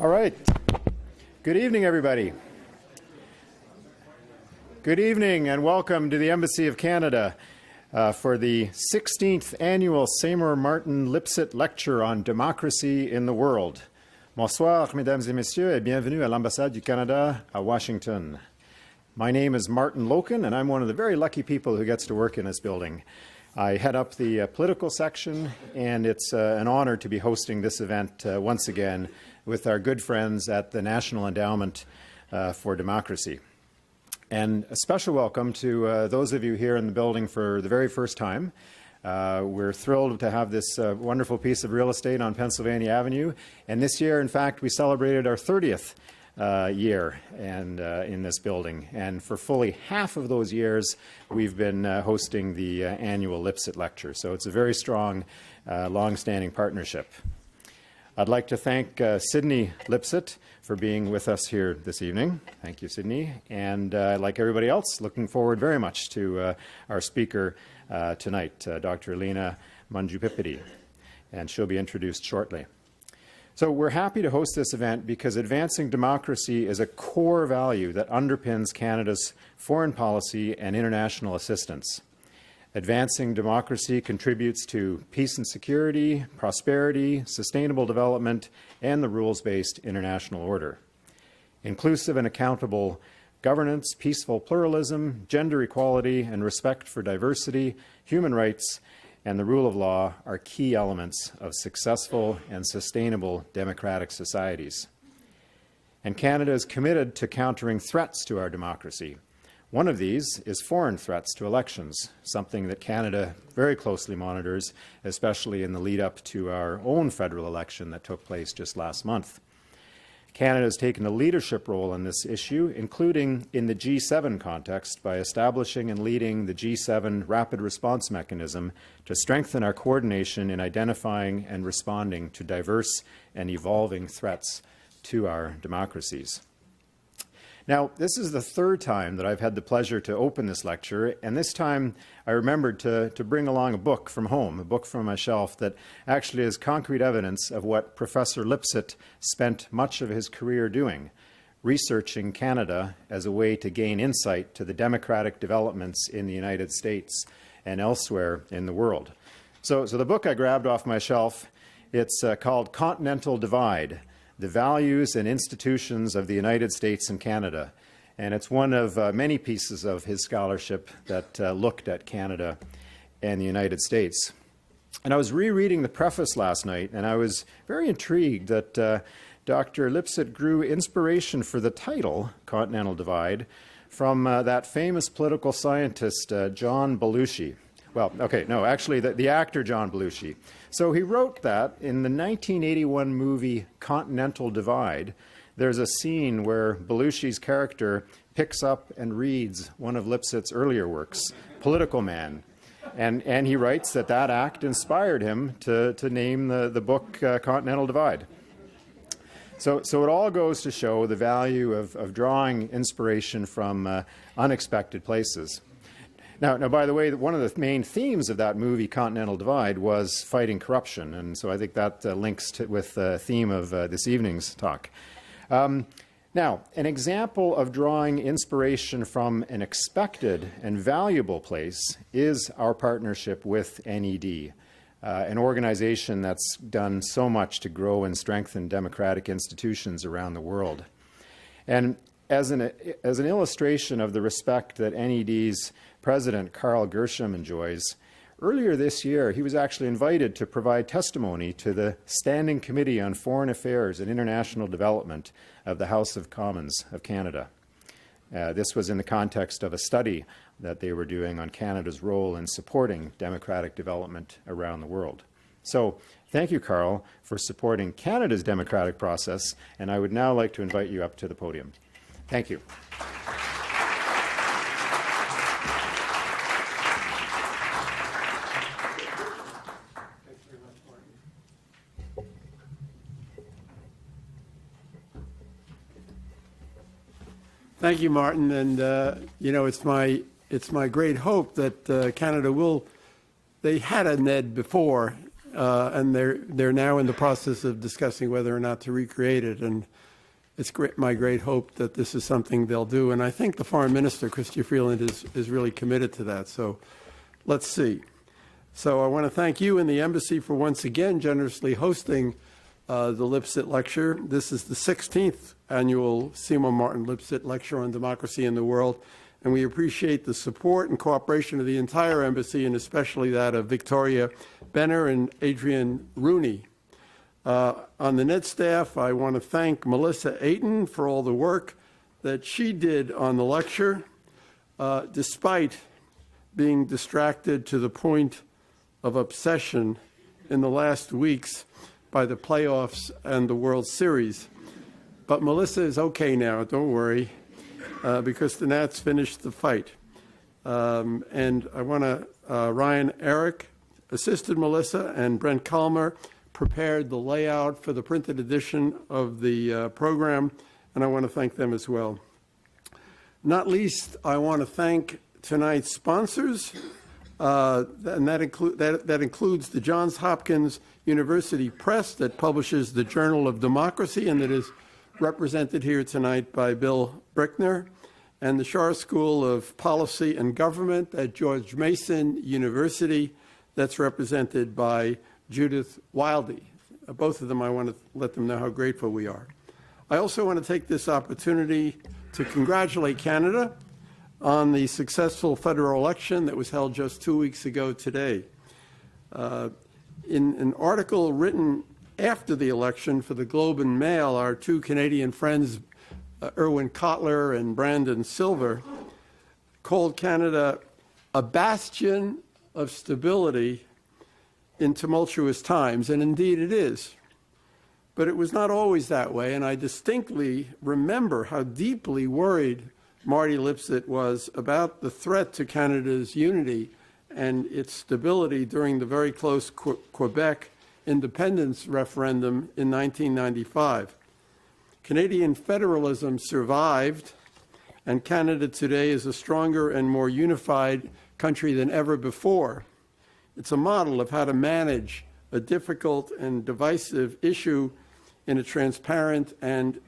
All right. Good evening, everybody. Good evening and welcome to the Embassy of Canada for the 16th annual Seymour Martin Lipset Lecture on Democracy in the World. Bonsoir, mesdames et messieurs, et bienvenue à l'Ambassade du Canada à Washington. My name is Martin Loken, and I'm one of the very lucky people who gets to work in this building. I head up the political section, and it's an honor to be hosting this event once again with our good friends at the National Endowment for Democracy. And a special welcome to those of you here in the building for the very first time. We're thrilled to have this wonderful piece of real estate on Pennsylvania Avenue. And this year, in fact, we celebrated our 30th year in this building. And for fully half of those years, we've been hosting the annual Lipset Lecture. So it's a very strong, long-standing partnership. I'd like to thank Sydney Lipset for being with us here this evening. Thank you, Sydney. And like everybody else, looking forward very much to our speaker tonight, Dr. Alina Mungiu-Pippidi. And she'll be introduced shortly. So we're happy to host this event because advancing democracy is a core value that underpins Canada's foreign policy and international assistance. Advancing democracy contributes to peace and security, prosperity, sustainable development, and the rules-based international order. Inclusive and accountable governance, peaceful pluralism, gender equality, and respect for diversity, human rights, and the rule of law are key elements of successful and sustainable democratic societies. And Canada is committed to countering threats to our democracy. One of these is foreign threats to elections, something that Canada very closely monitors, especially in the lead-up to our own federal election that took place just last month. Canada has taken a leadership role in this issue, including in the G7 context, by establishing and leading the G7 Rapid Response Mechanism to strengthen our coordination in identifying and responding to diverse and evolving threats to our democracies. Now, this is the third time that I've had the pleasure to open this lecture, and this time I remembered to bring along a book from home, a book from my shelf that actually is concrete evidence of what Professor Lipset spent much of his career doing, researching Canada as a way to gain insight to the democratic developments in the United States and elsewhere in the world. So the book I grabbed off my shelf, it's called Continental Divide: The Values and Institutions of the United States and Canada. And it's one of many pieces of his scholarship that looked at Canada and the United States. And I was rereading the preface last night, and I was very intrigued that Dr. Lipset drew inspiration for the title, Continental Divide, from that famous political scientist, John Belushi. Well, okay, no, actually the actor John Belushi. So he wrote that in the 1981 movie Continental Divide. There's a scene where Belushi's character picks up and reads one of Lipset's earlier works, Political Man. And he writes that act inspired him to name the book Continental Divide. So it all goes to show the value of drawing inspiration from unexpected places. Now, by the way, one of the main themes of that movie, Continental Divide, was fighting corruption. And so I think that links with the theme of this evening's talk. Now, an example of drawing inspiration from an expected and valuable place is our partnership with NED, an organization that's done so much to grow and strengthen democratic institutions around the world. And as an illustration of the respect that NED's President Carl Gershom enjoys, earlier this year he was actually invited to provide testimony to the Standing Committee on Foreign Affairs and International Development of the House of Commons of Canada. This was in the context of a study that they were doing on Canada's role in supporting democratic development around the world. So thank you, Carl, for supporting Canada's democratic process, and I would now like to invite you up to the podium. Thank you. Thank you, Martin. And it's my great hope that Canada will. They had a NED before, and they're now in the process of discussing whether or not to recreate it. And it's my great hope that this is something they'll do. And I think the Foreign Minister, Chrystia Freeland, is really committed to that. So let's see. So I want to thank you and the Embassy for once again generously hosting the Lipset Lecture. This is the 16th annual Seymour Martin Lipset Lecture on Democracy in the World. And we appreciate the support and cooperation of the entire Embassy, and especially that of Victoria Benner and Adrian Rooney. On the NED staff, I want to thank Melissa Ayton for all the work that she did on the lecture, despite being distracted to the point of obsession in the last weeks by the playoffs and the World Series. But Melissa is okay now, don't worry, because the Nats finished the fight. And I want to, Ryan Eric assisted Melissa, and Brent Kalmer prepared the layout for the printed edition of the program, and I want to thank them as well. Not least, I want to thank tonight's sponsors, and that includes the Johns Hopkins University Press that publishes the Journal of Democracy and that is represented here tonight by Bill Brickner, and the Schar School of Policy and Government at George Mason University that's represented by Judith Wildy. Both of them, I want to let them know how grateful we are. I also want to take this opportunity to congratulate Canada on the successful federal election that was held just 2 weeks ago today. In an article written after the election for the Globe and Mail, our two Canadian friends, Erwin Kotler and Brandon Silver, called Canada a bastion of stability in tumultuous times, and indeed it is. But it was not always that way, and I distinctly remember how deeply worried Marty Lipset was about the threat to Canada's unity and its stability during the very close Quebec independence referendum in 1995. Canadian federalism survived, and Canada today is a stronger and more unified country than ever before. It's a model of how to manage a difficult and divisive issue in a transparent and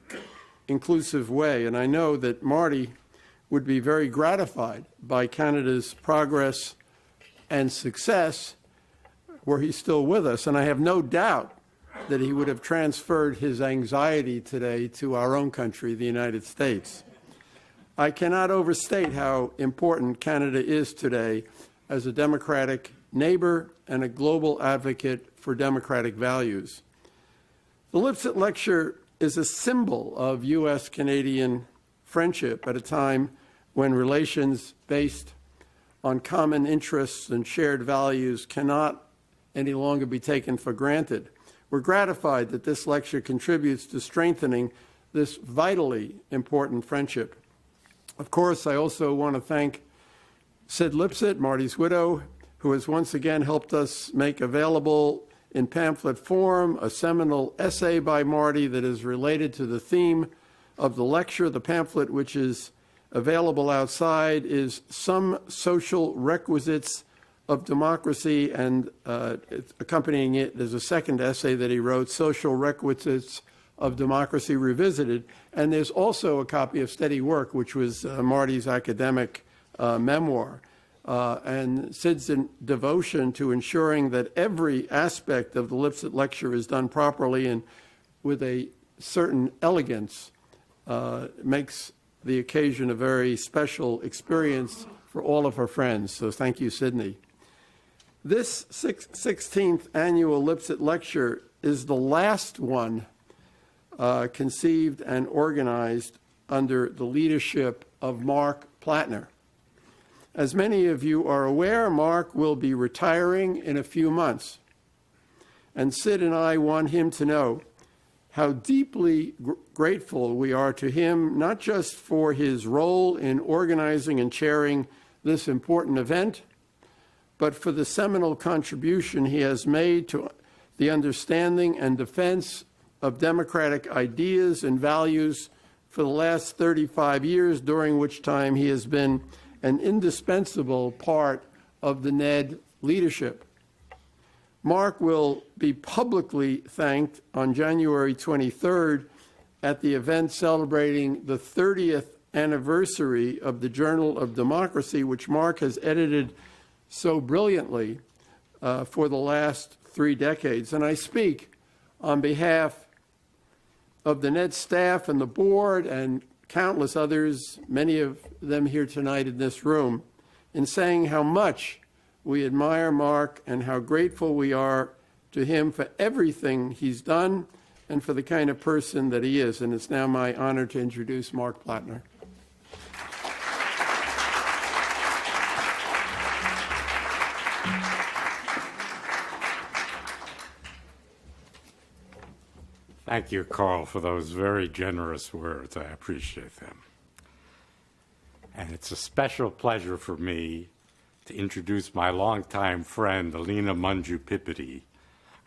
inclusive way. And I know that Marty would be very gratified by Canada's progress and success were he still with us. And I have no doubt that he would have transferred his anxiety today to our own country, the United States. I cannot overstate how important Canada is today as a democratic neighbor and a global advocate for democratic values. The Lipset Lecture is a symbol of U.S.-Canadian friendship at a time when relations based on common interests and shared values cannot any longer be taken for granted. We're gratified that this lecture contributes to strengthening this vitally important friendship. Of course, I also want to thank Sid Lipset, Marty's widow, who has once again helped us make available in pamphlet form a seminal essay by Marty that is related to the theme of the lecture. The pamphlet, which is available outside, is Some Social Requisites of Democracy, and accompanying it, there's a second essay that he wrote, Social Requisites of Democracy Revisited. And there's also a copy of Steady Work, which was Marty's academic memoir. And Sid's devotion to ensuring that every aspect of the Lipset Lecture is done properly and with a certain elegance makes the occasion a very special experience for all of her friends. So thank you, Sydney. This 16th annual Lipset Lecture is the last one conceived and organized under the leadership of Mark Plattner. As many of you are aware, Mark will be retiring in a few months. And Sid and I want him to know how deeply grateful we are to him, not just for his role in organizing and chairing this important event, but for the seminal contribution he has made to the understanding and defense of democratic ideas and values for the last 35 years, during which time he has been an indispensable part of the NED leadership. Mark will be publicly thanked on January 23rd at the event celebrating the 30th anniversary of the Journal of Democracy, which Mark has edited so brilliantly for the last 3 decades. And I speak on behalf of the NED staff and the board and countless others, many of them here tonight in this room, in saying how much we admire Mark and how grateful we are to him for everything he's done and for the kind of person that he is. And it's now my honor to introduce Mark Plattner. Thank you, Carl, for those very generous words. I appreciate them. And it's a special pleasure for me to introduce my longtime friend, Alina Mungiu-Pippidi,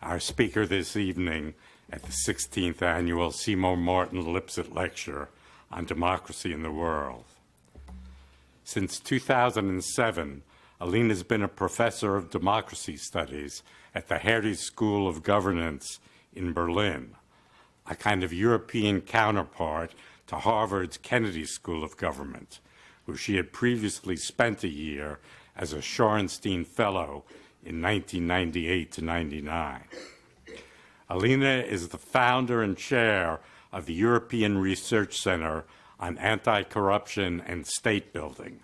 our speaker this evening at the 16th Annual Seymour Martin Lipset Lecture on Democracy in the World. Since 2007, Alina has been a professor of democracy studies at the Hertie School of Governance in Berlin, a kind of European counterpart to Harvard's Kennedy School of Government, where she had previously spent a year as a Shorenstein Fellow in 1998 to 99. Alina is the founder and chair of the European Research Center on Anti-Corruption and State Building,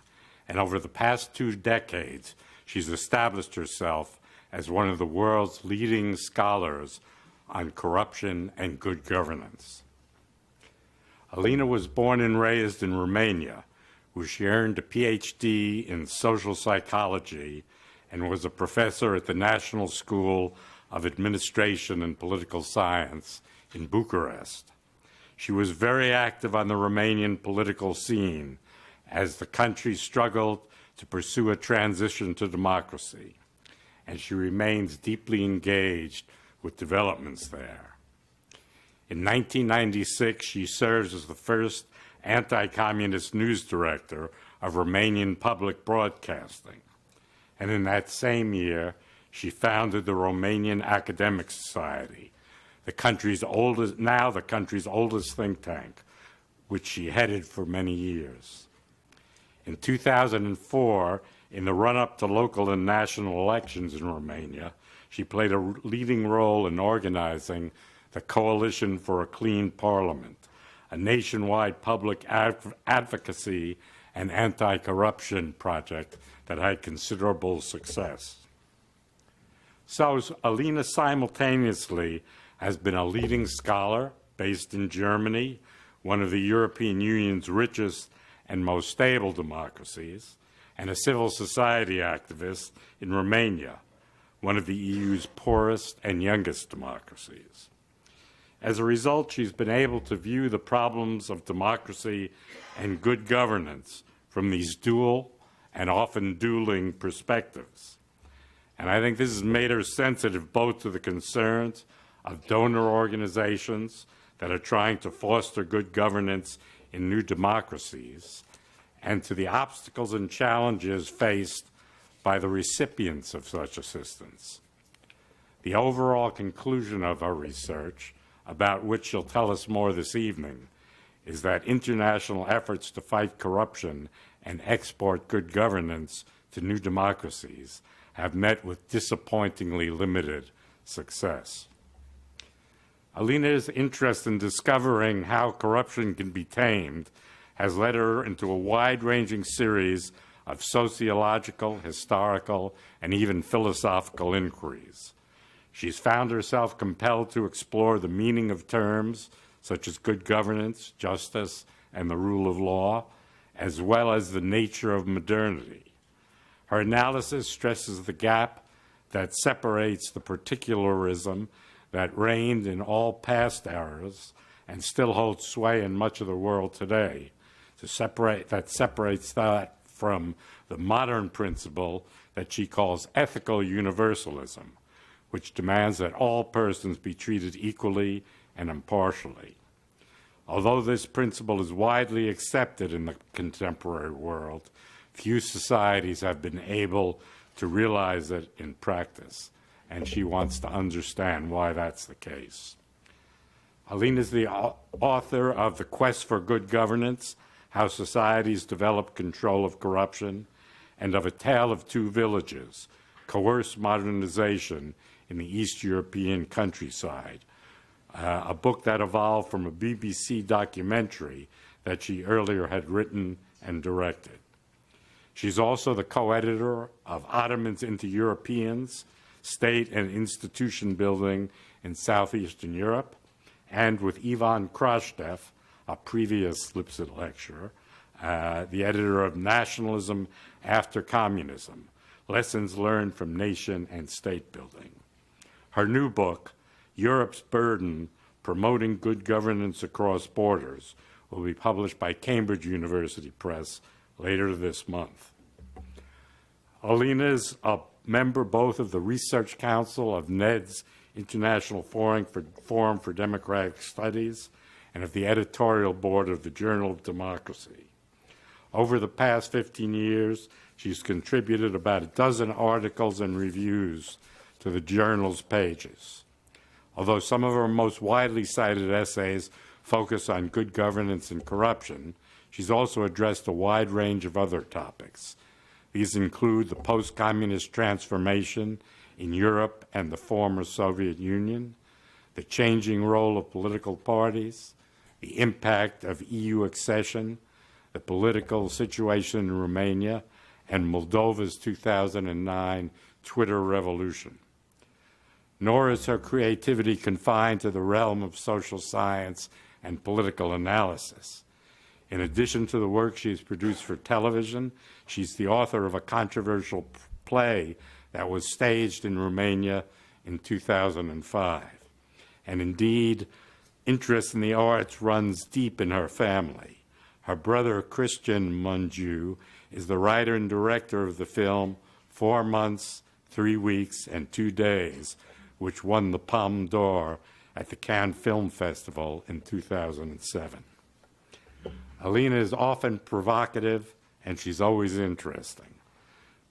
and over the past 2 decades, she's established herself as one of the world's leading scholars on corruption and good governance. Alina was born and raised in Romania, where she earned a PhD in social psychology and was a professor at the National School of Administration and Political Science in Bucharest. She was very active on the Romanian political scene as the country struggled to pursue a transition to democracy, and she remains deeply engaged with developments there. In 1996, she serves as the first anti-communist news director of Romanian Public Broadcasting. And in that same year, she founded the Romanian Academic Society, the country's oldest think tank, which she headed for many years. In 2004, in the run-up to local and national elections in Romania, she played a leading role in organizing the Coalition for a Clean Parliament, a nationwide public advocacy and anti-corruption project that had considerable success. So Alina simultaneously has been a leading scholar based in Germany, one of the European Union's richest and most stable democracies, and a civil society activist in Romania, one of the EU's poorest and youngest democracies. As a result, she's been able to view the problems of democracy and good governance from these dual and often dueling perspectives. And I think this has made her sensitive both to the concerns of donor organizations that are trying to foster good governance in new democracies, and to the obstacles and challenges faced by the recipients of such assistance. The overall conclusion of her research, about which she'll tell us more this evening, is that international efforts to fight corruption and export good governance to new democracies have met with disappointingly limited success. Alina's interest in discovering how corruption can be tamed has led her into a wide-ranging series of sociological, historical, and even philosophical inquiries. She's found herself compelled to explore the meaning of terms such as good governance, justice, and the rule of law, as well as the nature of modernity. Her analysis stresses the gap that separates the particularism that reigned in all past eras and still holds sway in much of the world today, that separates that from the modern principle that she calls ethical universalism, which demands that all persons be treated equally and impartially. Although this principle is widely accepted in the contemporary world, few societies have been able to realize it in practice, and she wants to understand why that's the case. Alina is the author of The Quest for Good Governance, How Societies Develop Control of Corruption, and of A Tale of Two Villages, Coerced Modernization in the East European Countryside, a book that evolved from a BBC documentary that she earlier had written and directed. She's also the co-editor of Ottomans into Europeans, State and Institution Building in Southeastern Europe, and with Ivan Krashtev, a previous Lipset lecturer, the editor of Nationalism After Communism, Lessons Learned from Nation and State Building. Her new book, Europe's Burden, Promoting Good Governance Across Borders, will be published by Cambridge University Press later this month. Alina is a member both of the Research Council of NED's International Forum for Democratic Studies and of the editorial board of the Journal of Democracy. Over the past 15 years, she's contributed about a dozen articles and reviews to the journal's pages. Although some of her most widely cited essays focus on good governance and corruption, she's also addressed a wide range of other topics. These include the post-communist transformation in Europe and the former Soviet Union, the changing role of political parties, the impact of EU accession, the political situation in Romania, and Moldova's 2009 Twitter revolution. Nor is her creativity confined to the realm of social science and political analysis. In addition to the work she's produced for television, she's the author of a controversial play that was staged in Romania in 2005. And indeed, interest in the arts runs deep in her family. Her brother, Christian Mungiu, is the writer and director of the film 4 Months, 3 Weeks, and 2 Days, which won the Palme d'Or at the Cannes Film Festival in 2007. Alina is often provocative, and she's always interesting.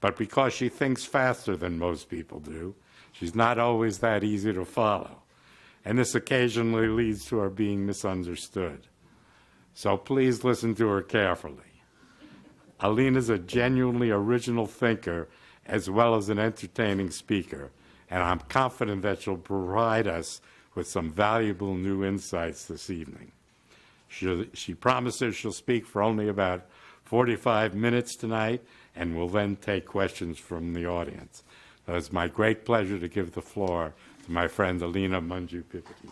But because she thinks faster than most people do, she's not always that easy to follow. And this occasionally leads to her being misunderstood. So please listen to her carefully. Alina is a genuinely original thinker as well as an entertaining speaker, and I'm confident that she'll provide us with some valuable new insights this evening. She promises she'll speak for only about 45 minutes tonight, and will then take questions from the audience. So it's my great pleasure to give the floor to my friend Alina Mungiu-Pippidi.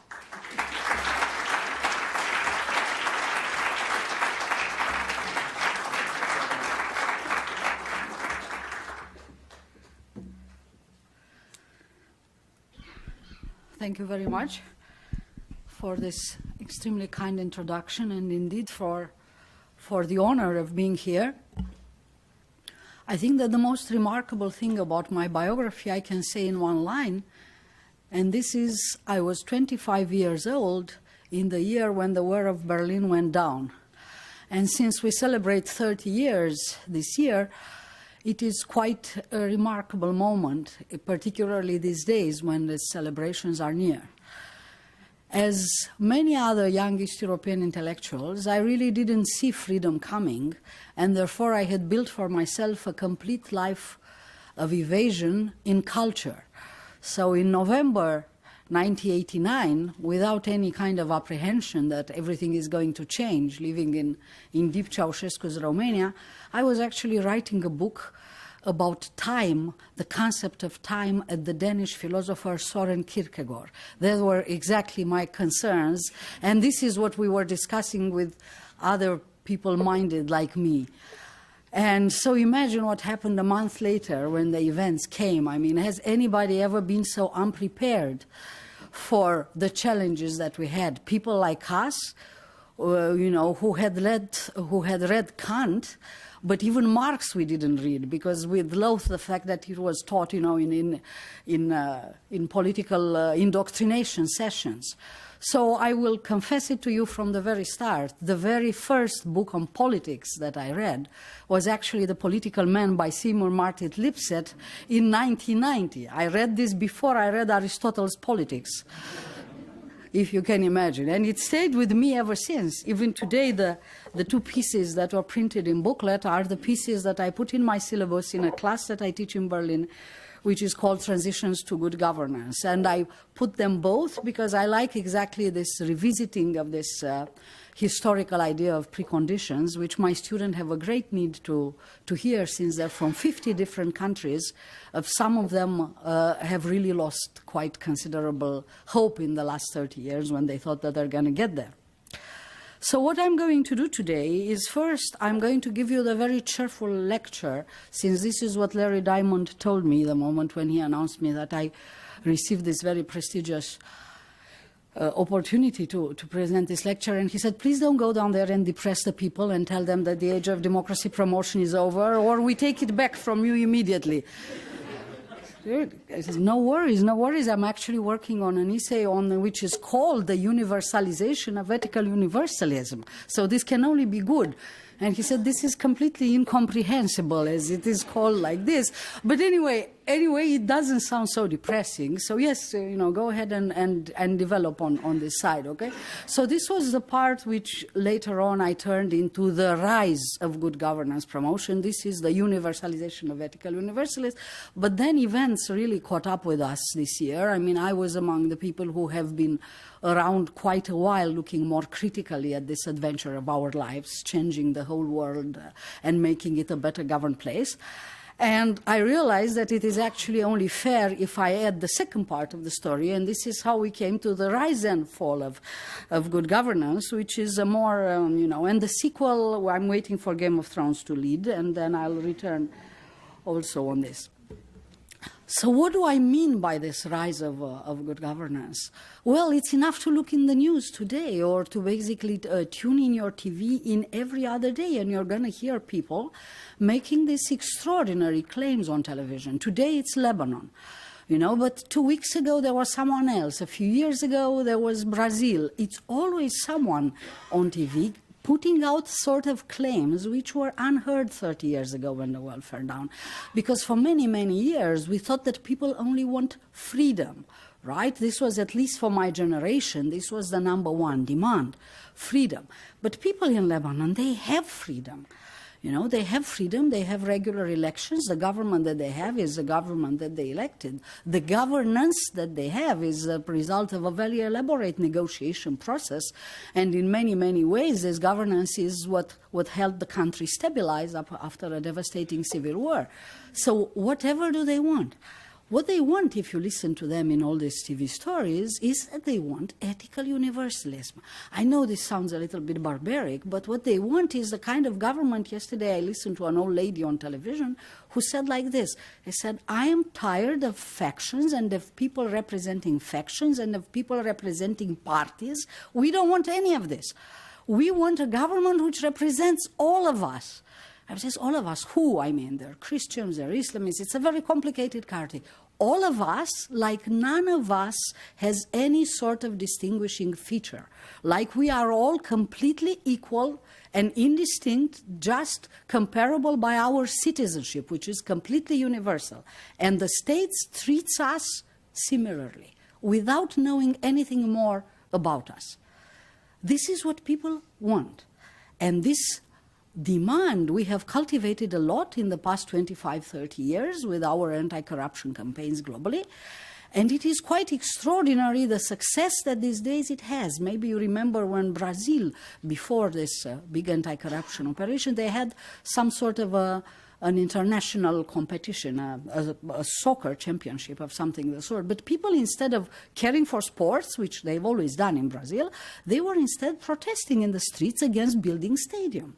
Thank you very much for this extremely kind introduction, and indeed for the honor of being here. I think that the most remarkable thing about my biography I can say in one line, and this is, I was 25 years old in the year when the wall of Berlin went down. And since we celebrate 30 years this year, it is quite a remarkable moment, particularly these days when the celebrations are near. As many other young East European intellectuals, I really didn't see freedom coming, and therefore I had built for myself a complete life of evasion in culture. So in November 1989, without any kind of apprehension that everything is going to change, living in deep Ceausescu's Romania, I was actually writing a book about time, the concept of time, at the Danish philosopher Søren Kierkegaard. Those were exactly my concerns, and this is what we were discussing with other people minded like me. And so imagine what happened a month later when the events came. I mean, has anybody ever been so unprepared for the challenges that we had? People like us, who had read Kant, but even Marx we didn't read because we loathed the fact that it was taught, in political indoctrination sessions. So I will confess it to you from the very start. The very first book on politics that I read was actually The Political Man by Seymour Martin Lipset in 1990. I read this before I read Aristotle's Politics, if you can imagine. And it stayed with me ever since. Even today, the two pieces that were printed in booklet are the pieces that I put in my syllabus in a class that I teach in Berlin, which is called Transitions to Good Governance. And I put them both because I like exactly this revisiting of this historical idea of preconditions, which my students have a great need to hear since they're from 50 different countries. Some of them have really lost quite considerable hope in the last 30 years when they thought that they're going to get there. So what I'm going to do today is first I'm going to give you the very cheerful lecture, since this is what Larry Diamond told me the moment when he announced me that I received this very prestigious opportunity to present this lecture. And he said, please don't go down there and depress the people and tell them that the age of democracy promotion is over, or we take it back from you immediately. I said, no worries, no worries. I'm actually working on an essay which is called The Universalization of Ethical Universalism. So this can only be good. And he said, this is completely incomprehensible as it is called like this. But anyway, it doesn't sound so depressing. So yes, go ahead and develop on this side, okay? So this was the part which later on I turned into the rise of good governance promotion. This is the universalization of ethical universalists. But then events really caught up with us this year. I mean, I was among the people who have been around quite a while looking more critically at this adventure of our lives, changing the whole world and making it a better governed place. And I realized that it is actually only fair if I add the second part of the story, and this is how we came to the rise and fall of good governance, which is a more, and the sequel, I'm waiting for Game of Thrones to lead, and then I'll return also on this. So what do I mean by this rise of good governance? Well, it's enough to look in the news today or to basically tune in your TV in every other day, and you're going to hear people making these extraordinary claims on television. Today it's Lebanon, but 2 weeks ago there was someone else. A few years ago there was Brazil. It's always someone on TV putting out sort of claims which were unheard 30 years ago when the world fell down. Because for many, many years, we thought that people only want freedom, right? This was, at least for my generation, this was the number one demand, freedom. But people in Lebanon, they have freedom. They have freedom, they have regular elections. The government that they have is the government that they elected. The governance that they have is the result of a very elaborate negotiation process. And in many, many ways, this governance is what helped the country stabilize after a devastating civil war. So whatever do they want? What they want, if you listen to them in all these TV stories, is that they want ethical universalism. I know this sounds a little bit barbaric, but what they want is the kind of government. Yesterday I listened to an old lady on television who said like this. She said, I am tired of factions and of people representing factions and of people representing parties. We don't want any of this. We want a government which represents all of us. I says, all of us, who? I mean, they're Christians, they're Islamists. It's a very complicated country. All of us, like none of us has any sort of distinguishing feature. Like we are all completely equal and indistinct, just comparable by our citizenship, which is completely universal. And the state treats us similarly, without knowing anything more about us. This is what people want. And this demand we have cultivated a lot in the past 25, 30 years with our anti-corruption campaigns globally. And it is quite extraordinary the success that these days it has. Maybe you remember when Brazil, before this big anti-corruption operation, they had some sort of an international competition, a soccer championship of something of the sort. But people, instead of caring for sports, which they've always done in Brazil, they were instead protesting in the streets against building stadium.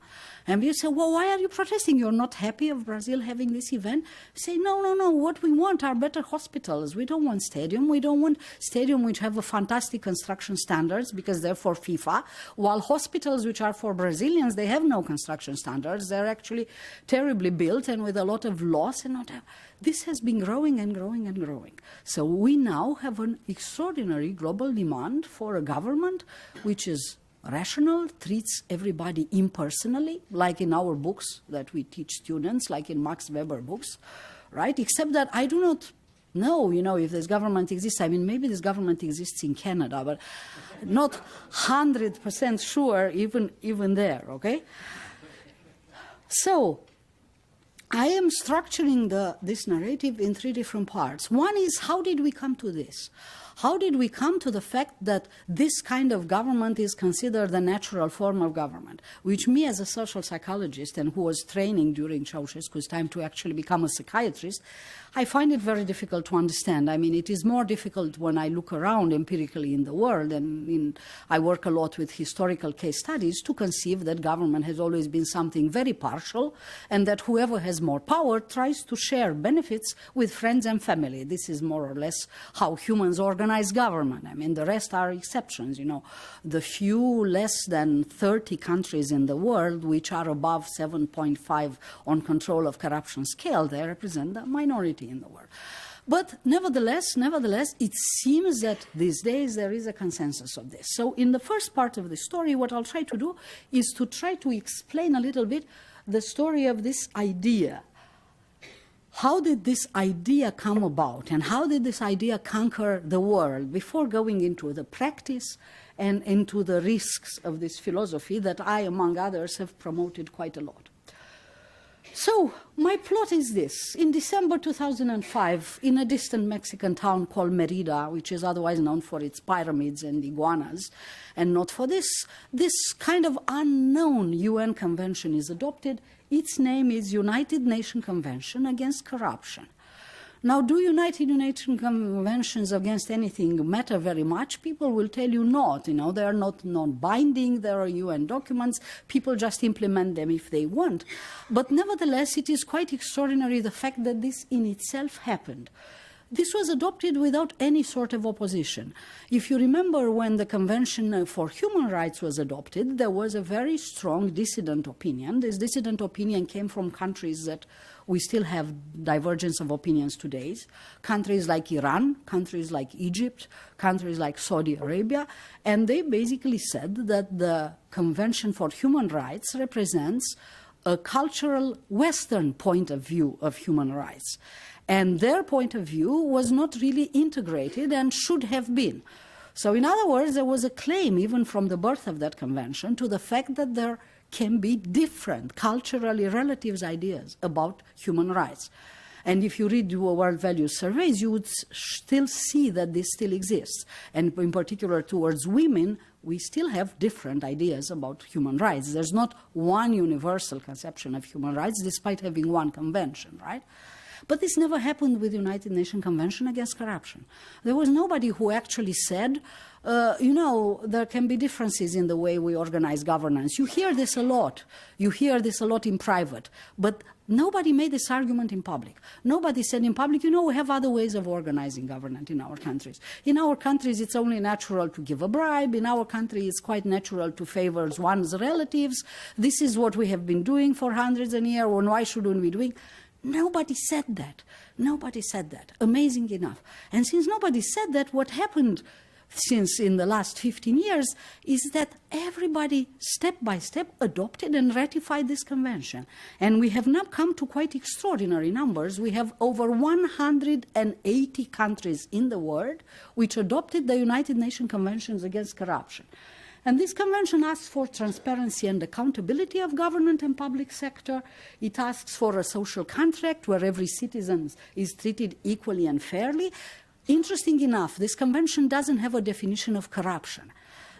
And we say, well, why are you protesting? You're not happy of Brazil having this event? We say, no. What we want are better hospitals. We don't want stadium. We don't want stadium which have a fantastic construction standards because they're for FIFA, while hospitals which are for Brazilians, they have no construction standards. They're actually terribly built and with a lot of loss. And this has been growing and growing and growing. So we now have an extraordinary global demand for a government which is rational, treats everybody impersonally, like in our books that we teach students, like in Max Weber books, right? Except that I do not know, if this government exists. I mean, maybe this government exists in Canada, but not 100% sure even there, okay? So I am structuring this narrative in three different parts. One is, how did we come to this? How did we come to the fact that this kind of government is considered the natural form of government, which me as a social psychologist and who was training during Ceausescu's time to actually become a psychiatrist, I find it very difficult to understand. I mean, it is more difficult when I look around empirically in the world, and I work a lot with historical case studies to conceive that government has always been something very partial, and that whoever has more power tries to share benefits with friends and family. This is more or less how humans organize government. I mean, the rest are exceptions. The few less than 30 countries in the world which are above 7.5 on control of corruption scale, they represent the minority in the world. But nevertheless, it seems that these days there is a consensus of this. So in the first part of the story, what I'll try to do is to try to explain a little bit the story of this idea. How did this idea come about, and how did this idea conquer the world, before going into the practice and into the risks of this philosophy that I, among others, have promoted quite a lot. So my plot is this. In December 2005, in a distant Mexican town called Merida, which is otherwise known for its pyramids and iguanas, and not for this kind of unknown UN convention is adopted. Its name is United Nations Convention Against Corruption. Now, do United Nations conventions against anything matter very much? People will tell you not. They are not non-binding. There are UN documents. People just implement them if they want. But nevertheless, it is quite extraordinary the fact that this in itself happened. This was adopted without any sort of opposition. If you remember, when the Convention for Human Rights was adopted, there was a very strong dissident opinion. This dissident opinion came from countries that we still have divergence of opinions today. Countries like Iran, countries like Egypt, countries like Saudi Arabia, and they basically said that the Convention for Human Rights represents a cultural Western point of view of human rights. And their point of view was not really integrated and should have been. So in other words, there was a claim, even from the birth of that convention, to the fact that there can be different culturally relative ideas about human rights. And if you read world values surveys, you would still see that this still exists. And in particular towards women, we still have different ideas about human rights. There's not one universal conception of human rights, despite having one convention, right? But this never happened with the United Nations Convention Against Corruption. There was nobody who actually said, there can be differences in the way we organize governance. You hear this a lot. You hear this a lot in private. But nobody made this argument in public. Nobody said in public, we have other ways of organizing government in our countries. In our countries, it's only natural to give a bribe. In our country, it's quite natural to favor one's relatives. This is what we have been doing for hundreds of years, and why shouldn't we be doing? Nobody said that. Nobody said that. Amazing enough. And since nobody said that, what happened since in the last 15 years is that everybody, step by step, adopted and ratified this convention. And we have now come to quite extraordinary numbers. We have over 180 countries in the world which adopted the United Nations Conventions Against Corruption. And this convention asks for transparency and accountability of government and public sector. It asks for a social contract where every citizen is treated equally and fairly. Interesting enough, this convention doesn't have a definition of corruption.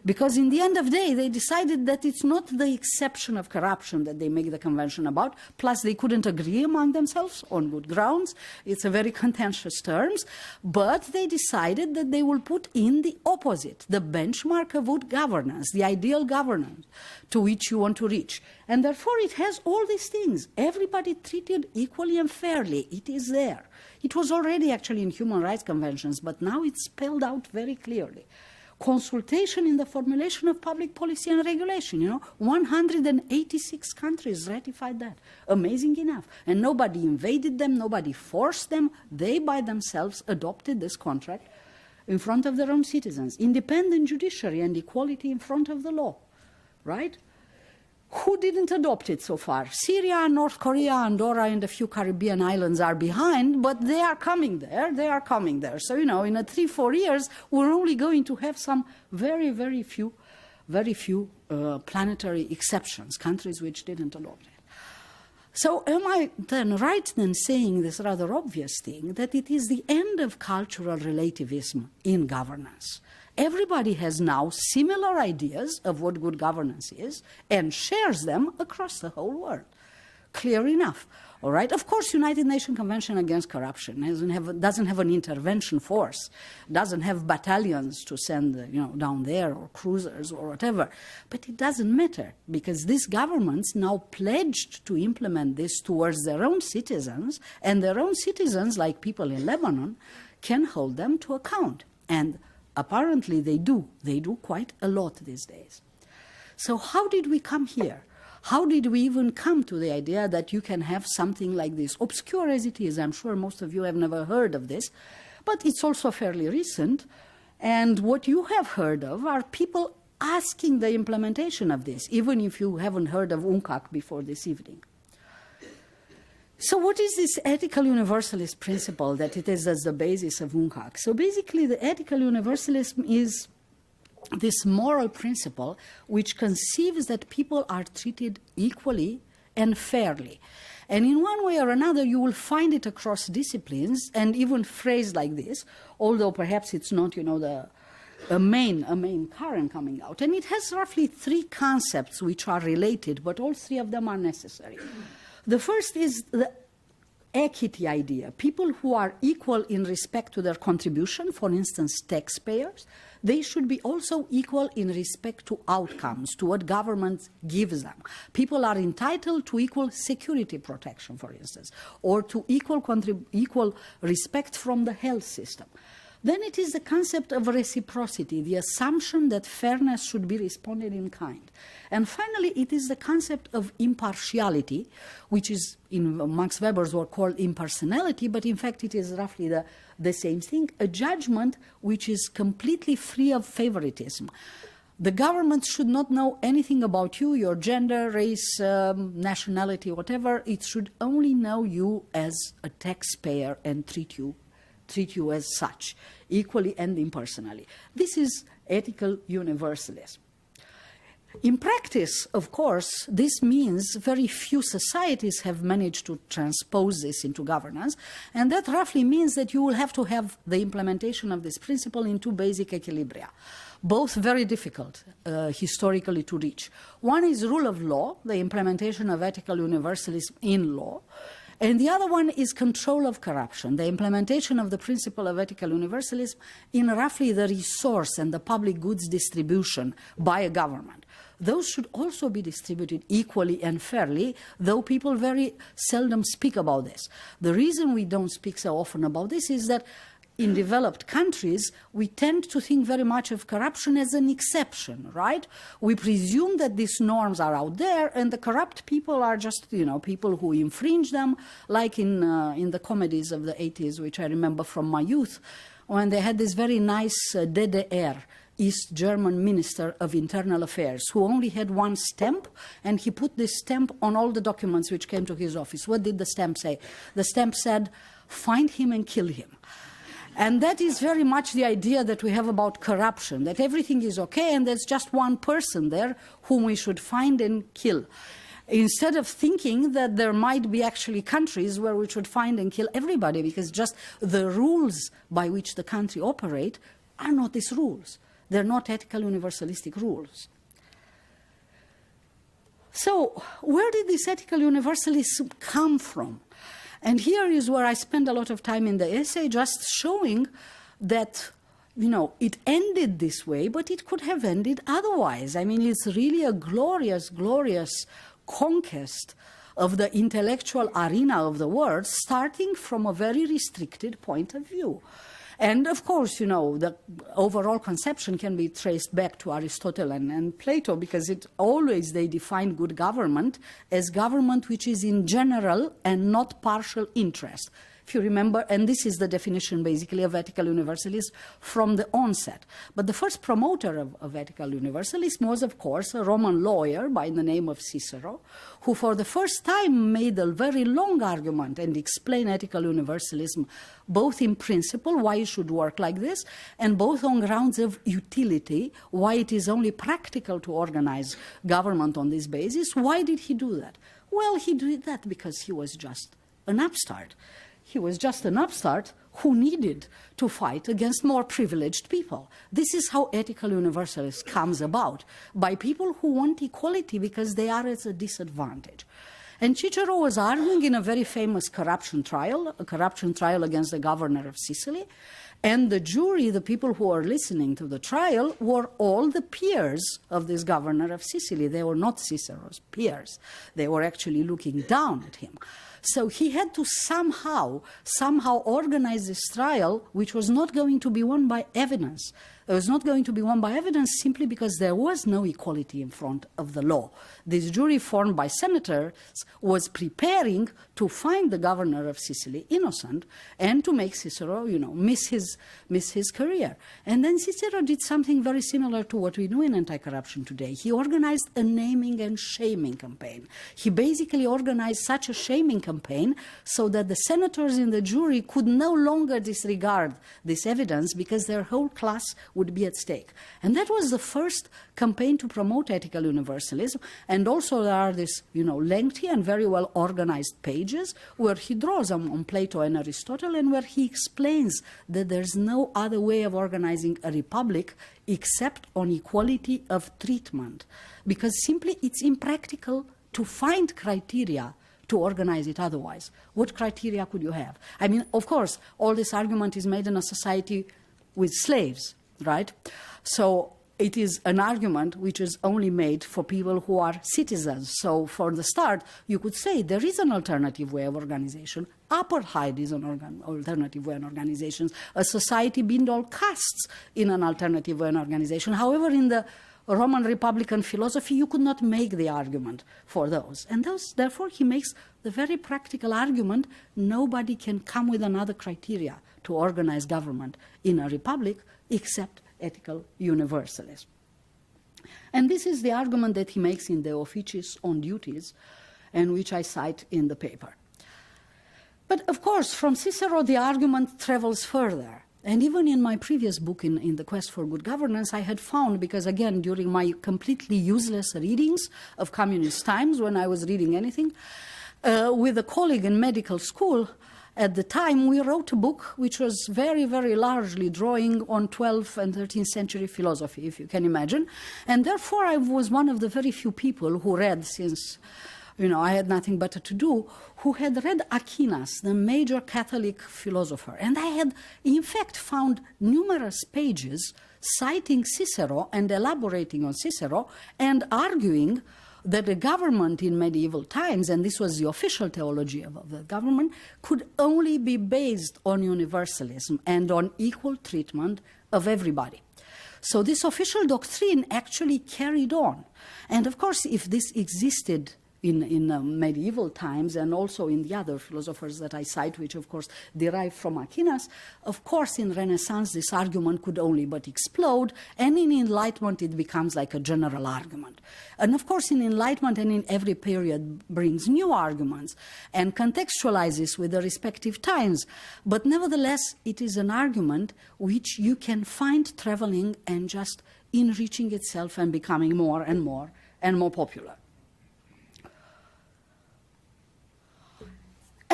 Because in the end of the day, they decided that it's not the exception of corruption that they make the convention about, plus they couldn't agree among themselves on good grounds. It's a very contentious terms, but they decided that they will put in the opposite, the benchmark of good governance, the ideal governance to which you want to reach. And therefore it has all these things. Everybody treated equally and fairly. It is there. It was already actually in human rights conventions, but now it's spelled out very clearly. Consultation in the formulation of public policy and regulation, 186 countries ratified that. Amazing enough. And nobody invaded them, nobody forced them. They by themselves adopted this contract in front of their own citizens. Independent judiciary and equality in front of the law, right? Who didn't adopt it so far? Syria, North Korea, Andorra, and a few Caribbean islands are behind, but they are coming there. They are coming there. So, in a 3-4 years, we're only going to have some very, very few planetary exceptions, countries which didn't adopt it. So am I then right in saying this rather obvious thing, that it is the end of cultural relativism in governance? Everybody has now similar ideas of what good governance is and shares them across the whole world. Clear enough, all right? Of course, United Nations Convention Against Corruption doesn't have an intervention force, doesn't have battalions to send down there or cruisers or whatever. But it doesn't matter because these governments now pledged to implement this towards their own citizens, and their own citizens, like people in Lebanon, can hold them to account. And apparently they do. They do quite a lot these days. So how did we come here? How did we even come to the idea that you can have something like this? Obscure as it is, I'm sure most of you have never heard of this, but it's also fairly recent. And what you have heard of are people asking the implementation of this, even if you haven't heard of UNCAC before this evening. So what is this ethical universalist principle that it is as the basis of UNCAC? So basically the ethical universalism is this moral principle which conceives that people are treated equally and fairly. And in one way or another you will find it across disciplines and even phrased like this, although perhaps it's not, a main current coming out. And it has roughly 3 concepts which are related, but all 3 of them are necessary. The first is the equity idea. People who are equal in respect to their contribution, for instance, taxpayers, they should be also equal in respect to outcomes, to what government gives them. People are entitled to equal security protection, for instance, or to equal respect from the health system. Then it is the concept of reciprocity, the assumption that fairness should be responded in kind. And finally, it is the concept of impartiality, which is in Max Weber's work called impersonality, but in fact it is roughly the same thing, a judgment which is completely free of favoritism. The government should not know anything about you, your gender, race, nationality, whatever. It should only know you as a taxpayer and treat you as such, equally and impersonally. This is ethical universalism. In practice, of course, this means very few societies have managed to transpose this into governance, and that roughly means that you will have to have the implementation of this principle in 2 basic equilibria, both very difficult historically to reach. One is rule of law, the implementation of ethical universalism in law, and the other one is control of corruption, the implementation of the principle of ethical universalism in roughly the resource and the public goods distribution by a government. Those should also be distributed equally and fairly, though people very seldom speak about this. The reason we don't speak so often about this is that in developed countries, we tend to think very much of corruption as an exception, right? We presume that these norms are out there and the corrupt people are just, people who infringe them, like in the comedies of the 80s, which I remember from my youth, when they had this very nice DDR, East German Minister of Internal Affairs, who only had one stamp, and he put this stamp on all the documents which came to his office. What did the stamp say? The stamp said, "Find him and kill him." And that is very much the idea that we have about corruption, that everything is okay and there's just one person there whom we should find and kill. Instead of thinking that there might be actually countries where we should find and kill everybody, because just the rules by which the country operates are not these rules. They're not ethical universalistic rules. So where did this ethical universalism come from? And here is where I spend a lot of time in the essay just showing that, you know, it ended this way, but it could have ended otherwise. I mean, it's really a glorious, glorious conquest of the intellectual arena of the world, starting from a very restricted point of view. And of course, you know, the overall conception can be traced back to Aristotle and Plato, because they define good government as government which is in general and not partial interest. If you remember, and this is the definition basically of ethical universalism from the onset. But the first promoter of ethical universalism was, of course, a Roman lawyer by the name of Cicero, who for the first time made a very long argument and explained ethical universalism, both in principle, why it should work like this, and both on grounds of utility, why it is only practical to organize government on this basis. Why did he do that? Well, he did that because he was just an upstart. He was just an upstart who needed to fight against more privileged people. This is how ethical universalism comes about, by people who want equality because they are at a disadvantage. And Cicero was arguing in a very famous corruption trial against the governor of Sicily. And the jury, the people who were listening to the trial, were all the peers of this governor of Sicily. They were not Cicero's peers. They were actually looking down at him. So he had to somehow organize this trial, which was not going to be won by evidence. It was not going to be won by evidence simply because there was no equality in front of the law. This jury formed by senators was preparing to find the governor of Sicily innocent and to make Cicero, you know, miss his career. And then Cicero did something very similar to what we do in anti-corruption today. He organized a naming and shaming campaign. He basically organized such a shaming campaign so that the senators in the jury could no longer disregard this evidence because their whole class would be at stake. And that was the first campaign to promote ethical universalism. And also there are these, you know, lengthy and very well organized pages where he draws on Plato and Aristotle and where he explains that there's no other way of organizing a republic except on equality of treatment, because simply it's impractical to find criteria to organize it otherwise. What criteria could you have? I mean, of course, all this argument is made in a society with slaves, right? So it is an argument which is only made for people who are citizens. So for the start, you could say there is an alternative way of organization. Apartheid is an alternative way of organization. A society being all castes in an alternative way of organization. However, in the Roman Republican philosophy, you could not make the argument for those. And therefore, he makes the very practical argument, nobody can come with another criteria to organize government in a republic except ethical universalism. And this is the argument that he makes in the Officiis on Duties, and which I cite in the paper. But of course, from Cicero, the argument travels further. And even in my previous book, in The Quest for Good Governance, I had found, because again, during my completely useless readings of communist times, when I was reading anything, with a colleague in medical school, at the time, we wrote a book which was very, very largely drawing on 12th and 13th century philosophy, if you can imagine. And therefore, I was one of the very few people who read, since I had nothing better to do, who had read Aquinas, the major Catholic philosopher. And I had, in fact, found numerous pages citing Cicero and elaborating on Cicero and arguing that the government in medieval times, and this was the official theology of the government, could only be based on universalism and on equal treatment of everybody. So this official doctrine actually carried on. And of course, if this existed in medieval times and also in the other philosophers that I cite, which of course derive from Aquinas, of course in Renaissance this argument could only but explode, and in Enlightenment it becomes like a general argument. And of course in Enlightenment and in every period brings new arguments and contextualizes with the respective times. But nevertheless, it is an argument which you can find traveling and just enriching itself and becoming more and more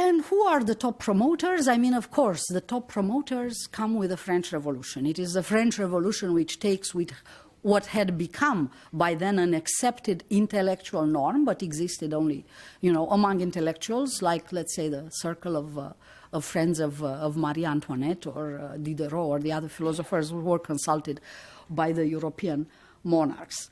And who are the top promoters? I mean, of course, the top promoters come with the French Revolution. It is the French Revolution which takes with what had become by then an accepted intellectual norm, but existed only, among intellectuals, like, let's say, the circle of friends of Marie Antoinette or Diderot or the other philosophers who were consulted by the European monarchs.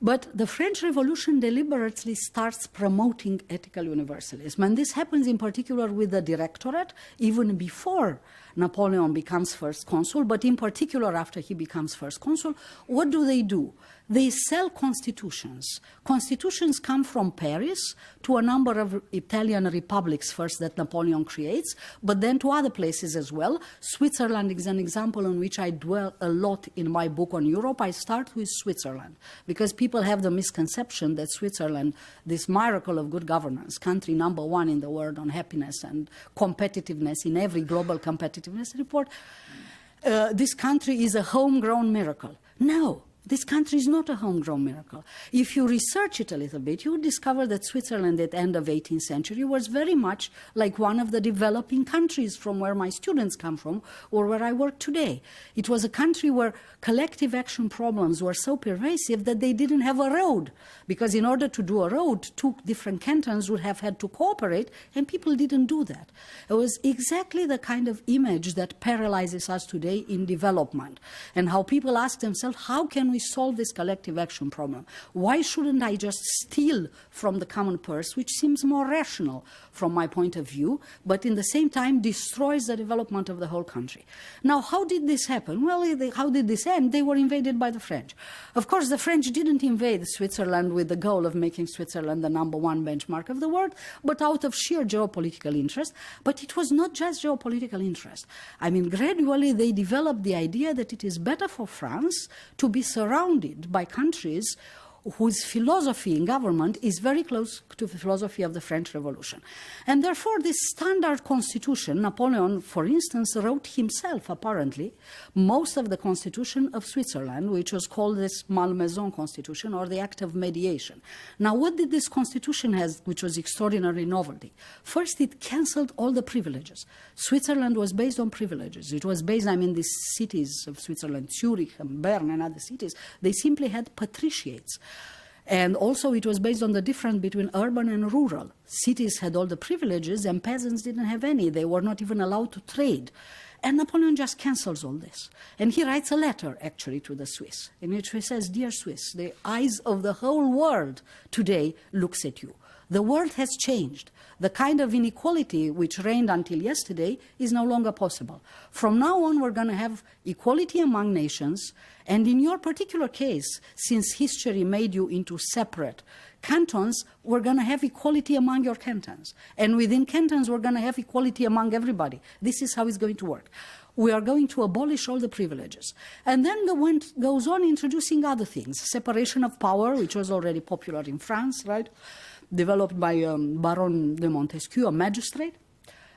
But the French Revolution deliberately starts promoting ethical universalism. And this happens in particular with the Directorate, even before Napoleon becomes first consul, but in particular after he becomes first consul. What do? They sell constitutions. Constitutions come from Paris to a number of Italian republics first that Napoleon creates, but then to other places as well. Switzerland is an example on which I dwell a lot in my book on Europe. I start with Switzerland because people have the misconception that Switzerland, this miracle of good governance, country number one in the world on happiness and competitiveness in every global competitiveness report, this country is a homegrown miracle. No. This country is not a homegrown miracle. If you research it a little bit, you would discover that Switzerland at the end of 18th century was very much like one of the developing countries from where my students come from or where I work today. It was a country where collective action problems were so pervasive that they didn't have a road, because in order to do a road, two different cantons would have had to cooperate, and people didn't do that. It was exactly the kind of image that paralyzes us today in development, and how people ask themselves, how can we solve this collective action problem? Why shouldn't I just steal from the common purse, which seems more rational from my point of view, but in the same time destroys the development of the whole country? Now, how did this happen? Well, how did this end? They were invaded by the French. Of course, the French didn't invade Switzerland with the goal of making Switzerland the number one benchmark of the world, but out of sheer geopolitical interest. But it was not just geopolitical interest. I mean, gradually they developed the idea that it is better for France to be surrounded by countries whose philosophy in government is very close to the philosophy of the French Revolution. And therefore, this standard constitution, Napoleon, for instance, wrote himself, apparently, most of the constitution of Switzerland, which was called this Malmaison Constitution, or the Act of Mediation. Now, what did this constitution have, which was extraordinary novelty? First, it cancelled all the privileges. Switzerland was based on privileges. It was based, these cities of Switzerland, Zurich and Bern and other cities, they simply had patriciates. And also it was based on the difference between urban and rural. Cities had all the privileges and peasants didn't have any. They were not even allowed to trade. And Napoleon just cancels all this. And he writes a letter, actually, to the Swiss, in which he says, "Dear Swiss, the eyes of the whole world today looks at you. The world has changed. The kind of inequality which reigned until yesterday is no longer possible. From now on, we're going to have equality among nations. And in your particular case, since history made you into separate cantons, we're going to have equality among your cantons. And within cantons, we're going to have equality among everybody. This is how it's going to work. We are going to abolish all the privileges." And then goes on introducing other things. Separation of power, which was already popular in France, right? Developed by Baron de Montesquieu, a magistrate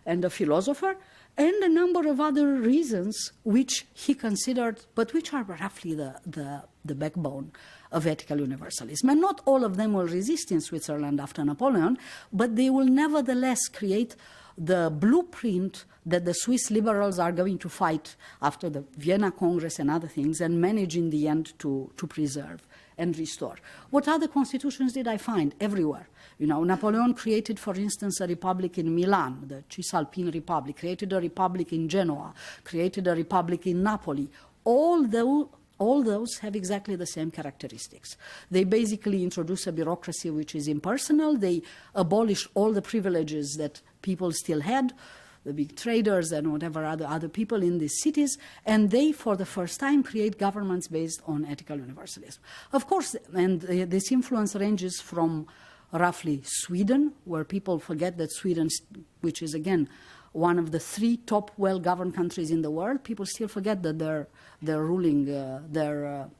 and a philosopher, and a number of other reasons which he considered, but which are roughly the backbone of ethical universalism. And not all of them will resist in Switzerland after Napoleon, but they will nevertheless create the blueprint that the Swiss liberals are going to fight after the Vienna Congress and other things, and manage in the end to preserve and restore. What other constitutions did I find? Everywhere. Napoleon created, for instance, a republic in Milan, the Cisalpine Republic, created a republic in Genoa, created a republic in Napoli. All those have exactly the same characteristics. They basically introduce a bureaucracy which is impersonal. They abolish all the privileges that people still had, the big traders and whatever other people in these cities, and they, for the first time, create governments based on ethical universalism. Of course, and this influence ranges from roughly Sweden, where people forget that Sweden, which is, again, one of the three top well-governed countries in the world, people still forget that their ruling, their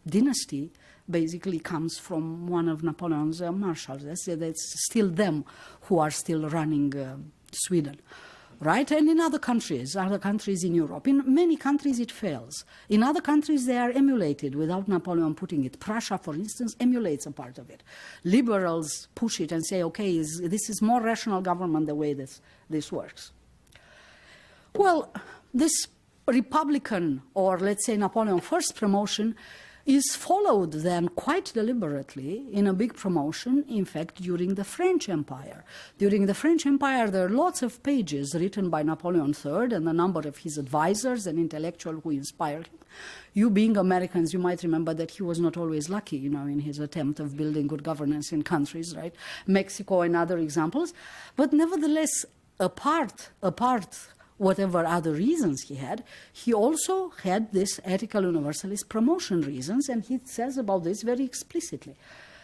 dynasty basically comes from one of Napoleon's marshals. That's still them who are still running Sweden. right? And in other countries in Europe. In many countries it fails. In other countries they are emulated without Napoleon putting it. Prussia, for instance, emulates a part of it. Liberals push it and say, okay, this is more rational government the way this works. Well, this Republican, or let's say Napoleon I's promotion, is followed then quite deliberately in a big promotion, in fact, during the French Empire. During the French Empire, there are lots of pages written by Napoleon III and a number of his advisors and intellectuals who inspired him. You being Americans, you might remember that he was not always lucky, you know, in his attempt of building good governance in countries, right? Mexico and other examples. But nevertheless, apart whatever other reasons he had, he also had this ethical universalist promotion reasons, and he says about this very explicitly.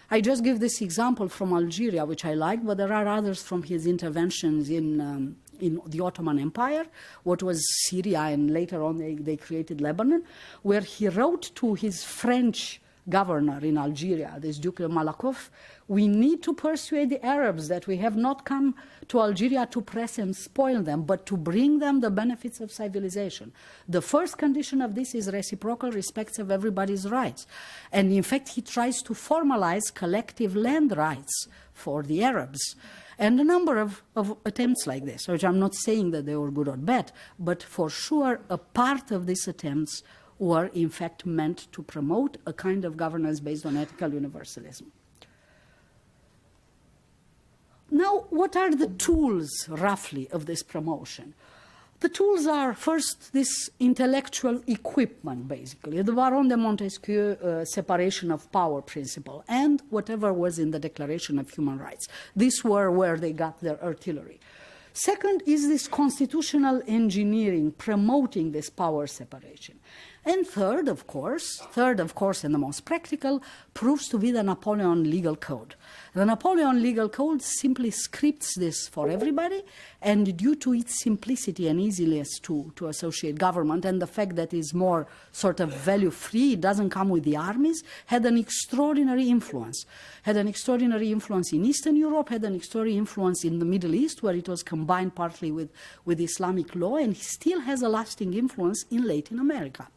I just give this example from Algeria, which I like, but there are others from his interventions in the Ottoman Empire, what was Syria, and later on they created Lebanon, where he wrote to his French governor in Algeria, this Duke of Malakoff, we need to persuade the Arabs that we have not come to Algeria to press and spoil them, but to bring them the benefits of civilization. The first condition of this is reciprocal respect of everybody's rights. And in fact, he tries to formalize collective land rights for the Arabs. And a number of attempts like this, which I'm not saying that they were good or bad, but for sure a part of these attempts were in fact meant to promote a kind of governance based on ethical universalism. Now, what are the tools, roughly, of this promotion? The tools are, first, this intellectual equipment, basically, the Baron de Montesquieu separation of power principle, and whatever was in the Declaration of Human Rights. These were where they got their artillery. Second is this constitutional engineering promoting this power separation. And third, of course, and the most practical, proves to be the Napoleon Legal Code. The Napoleon Legal Code simply scripts this for everybody, and due to its simplicity and easiness to associate government, and the fact that it's more sort of value-free, it doesn't come with the armies, had an extraordinary influence. Had an extraordinary influence in Eastern Europe, had an extraordinary influence in the Middle East, where it was combined partly with Islamic law, and still has a lasting influence in Latin America.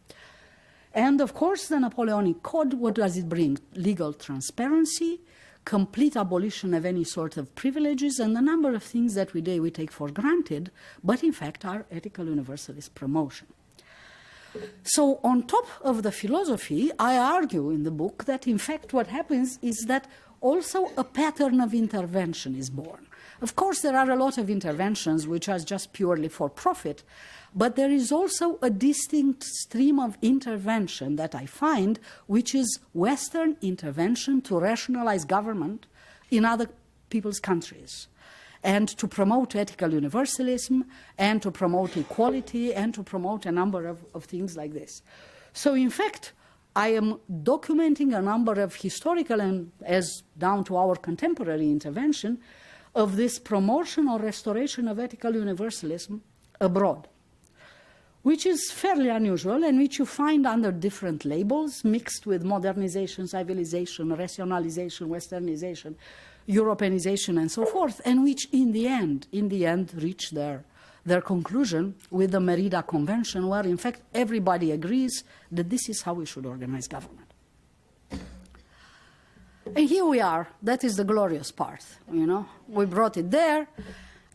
And of course, the Napoleonic Code, what does it bring? Legal transparency, complete abolition of any sort of privileges, and a number of things that today we take for granted, but in fact are ethical universalist promotion. So on top of the philosophy, I argue in the book that in fact what happens is that also a pattern of intervention is born. Of course, there are a lot of interventions which are just purely for profit, but there is also a distinct stream of intervention that I find, which is Western intervention to rationalize government in other people's countries, and to promote ethical universalism, and to promote equality, and to promote a number of things like this. So in fact, I am documenting a number of historical and as down to our contemporary intervention of this promotion or restoration of ethical universalism abroad, which is fairly unusual and which you find under different labels, mixed with modernization, civilization, rationalization, westernization, Europeanization, and so forth, and which in the end reach their conclusion with the Merida Convention, where in fact everybody agrees that this is how we should organize government. And here we are. That is the glorious part, you know. We brought it there.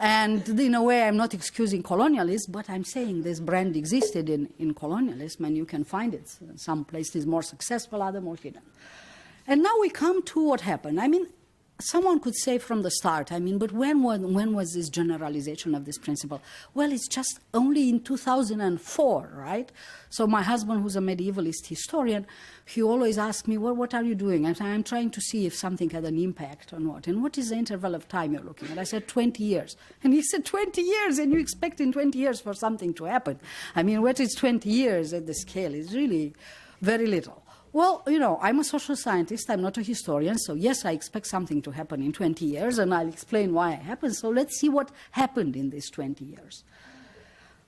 And in a way, I'm not excusing colonialism, but I'm saying this brand existed in colonialism, and you can find it. Some places more successful, other more hidden. And now we come to what happened. I mean, someone could say from the start, but when was this generalization of this principle? Well, it's just only in 2004, right? So my husband, who's a medievalist historian, he always asks me, well, what are you doing? I'm trying to see if something had an impact or not. And what is the interval of time you're looking at? I said, 20 years. And he said, 20 years? And you expect in 20 years for something to happen? What is 20 years at the scale? It's really very little. Well, I'm a social scientist, I'm not a historian, so yes, I expect something to happen in 20 years, and I'll explain why it happened. So let's see what happened in these 20 years.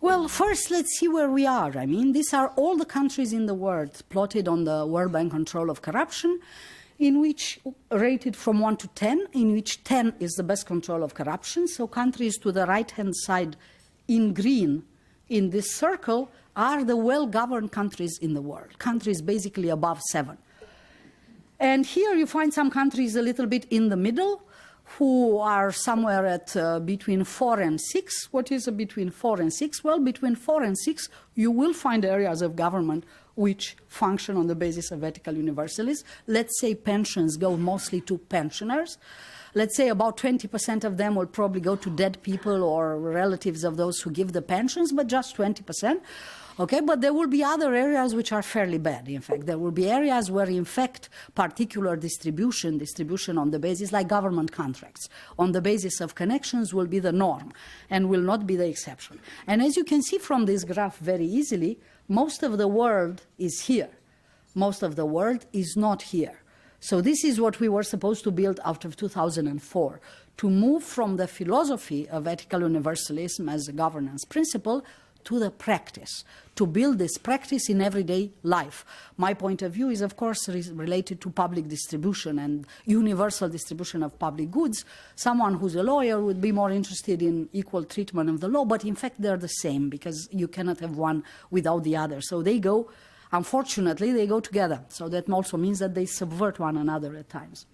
Well, first, let's see where we are. These are all the countries in the world plotted on the World Bank control of corruption, in which, rated from 1 to 10, in which 10 is the best control of corruption. So countries to the right-hand side in green in this circle are the well-governed countries in the world, countries basically above 7. And here you find some countries a little bit in the middle, who are somewhere at between 4 and 6. What is between 4 and 6? Well, between 4 and 6, you will find areas of government which function on the basis of ethical universalism. Let's say pensions go mostly to pensioners. Let's say about 20% of them will probably go to dead people or relatives of those who give the pensions, but just 20%. Okay, but there will be other areas which are fairly bad. In fact, there will be areas where, in fact, particular distribution on the basis, like government contracts, on the basis of connections will be the norm and will not be the exception. And as you can see from this graph very easily, most of the world is here. Most of the world is not here. So this is what we were supposed to build out of 2004, to move from the philosophy of ethical universalism as a governance principle to the practice, to build this practice in everyday life. My point of view is, of course, related to public distribution and universal distribution of public goods. Someone who's a lawyer would be more interested in equal treatment of the law, but in fact they're the same, because you cannot have one without the other. So they go, unfortunately, they go together. So that also means that they subvert one another at times.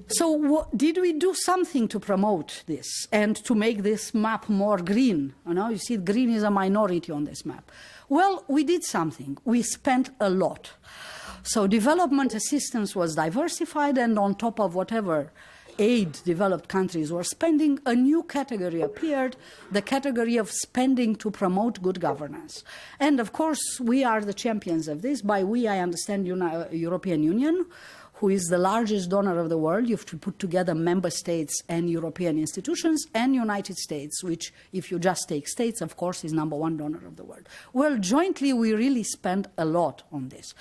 So did we do something to promote this and to make this map more green? You see, green is a minority on this map. Well, we did something. We spent a lot. So development assistance was diversified, and on top of whatever aid developed countries were spending, a new category appeared, the category of spending to promote good governance. And of course, we are the champions of this. By we, I understand European Union, who is the largest donor of the world. You have to put together member states and European institutions, and United States, which, if you just take states, of course, is #1 donor of the world. Well, jointly, we really spend a lot on this.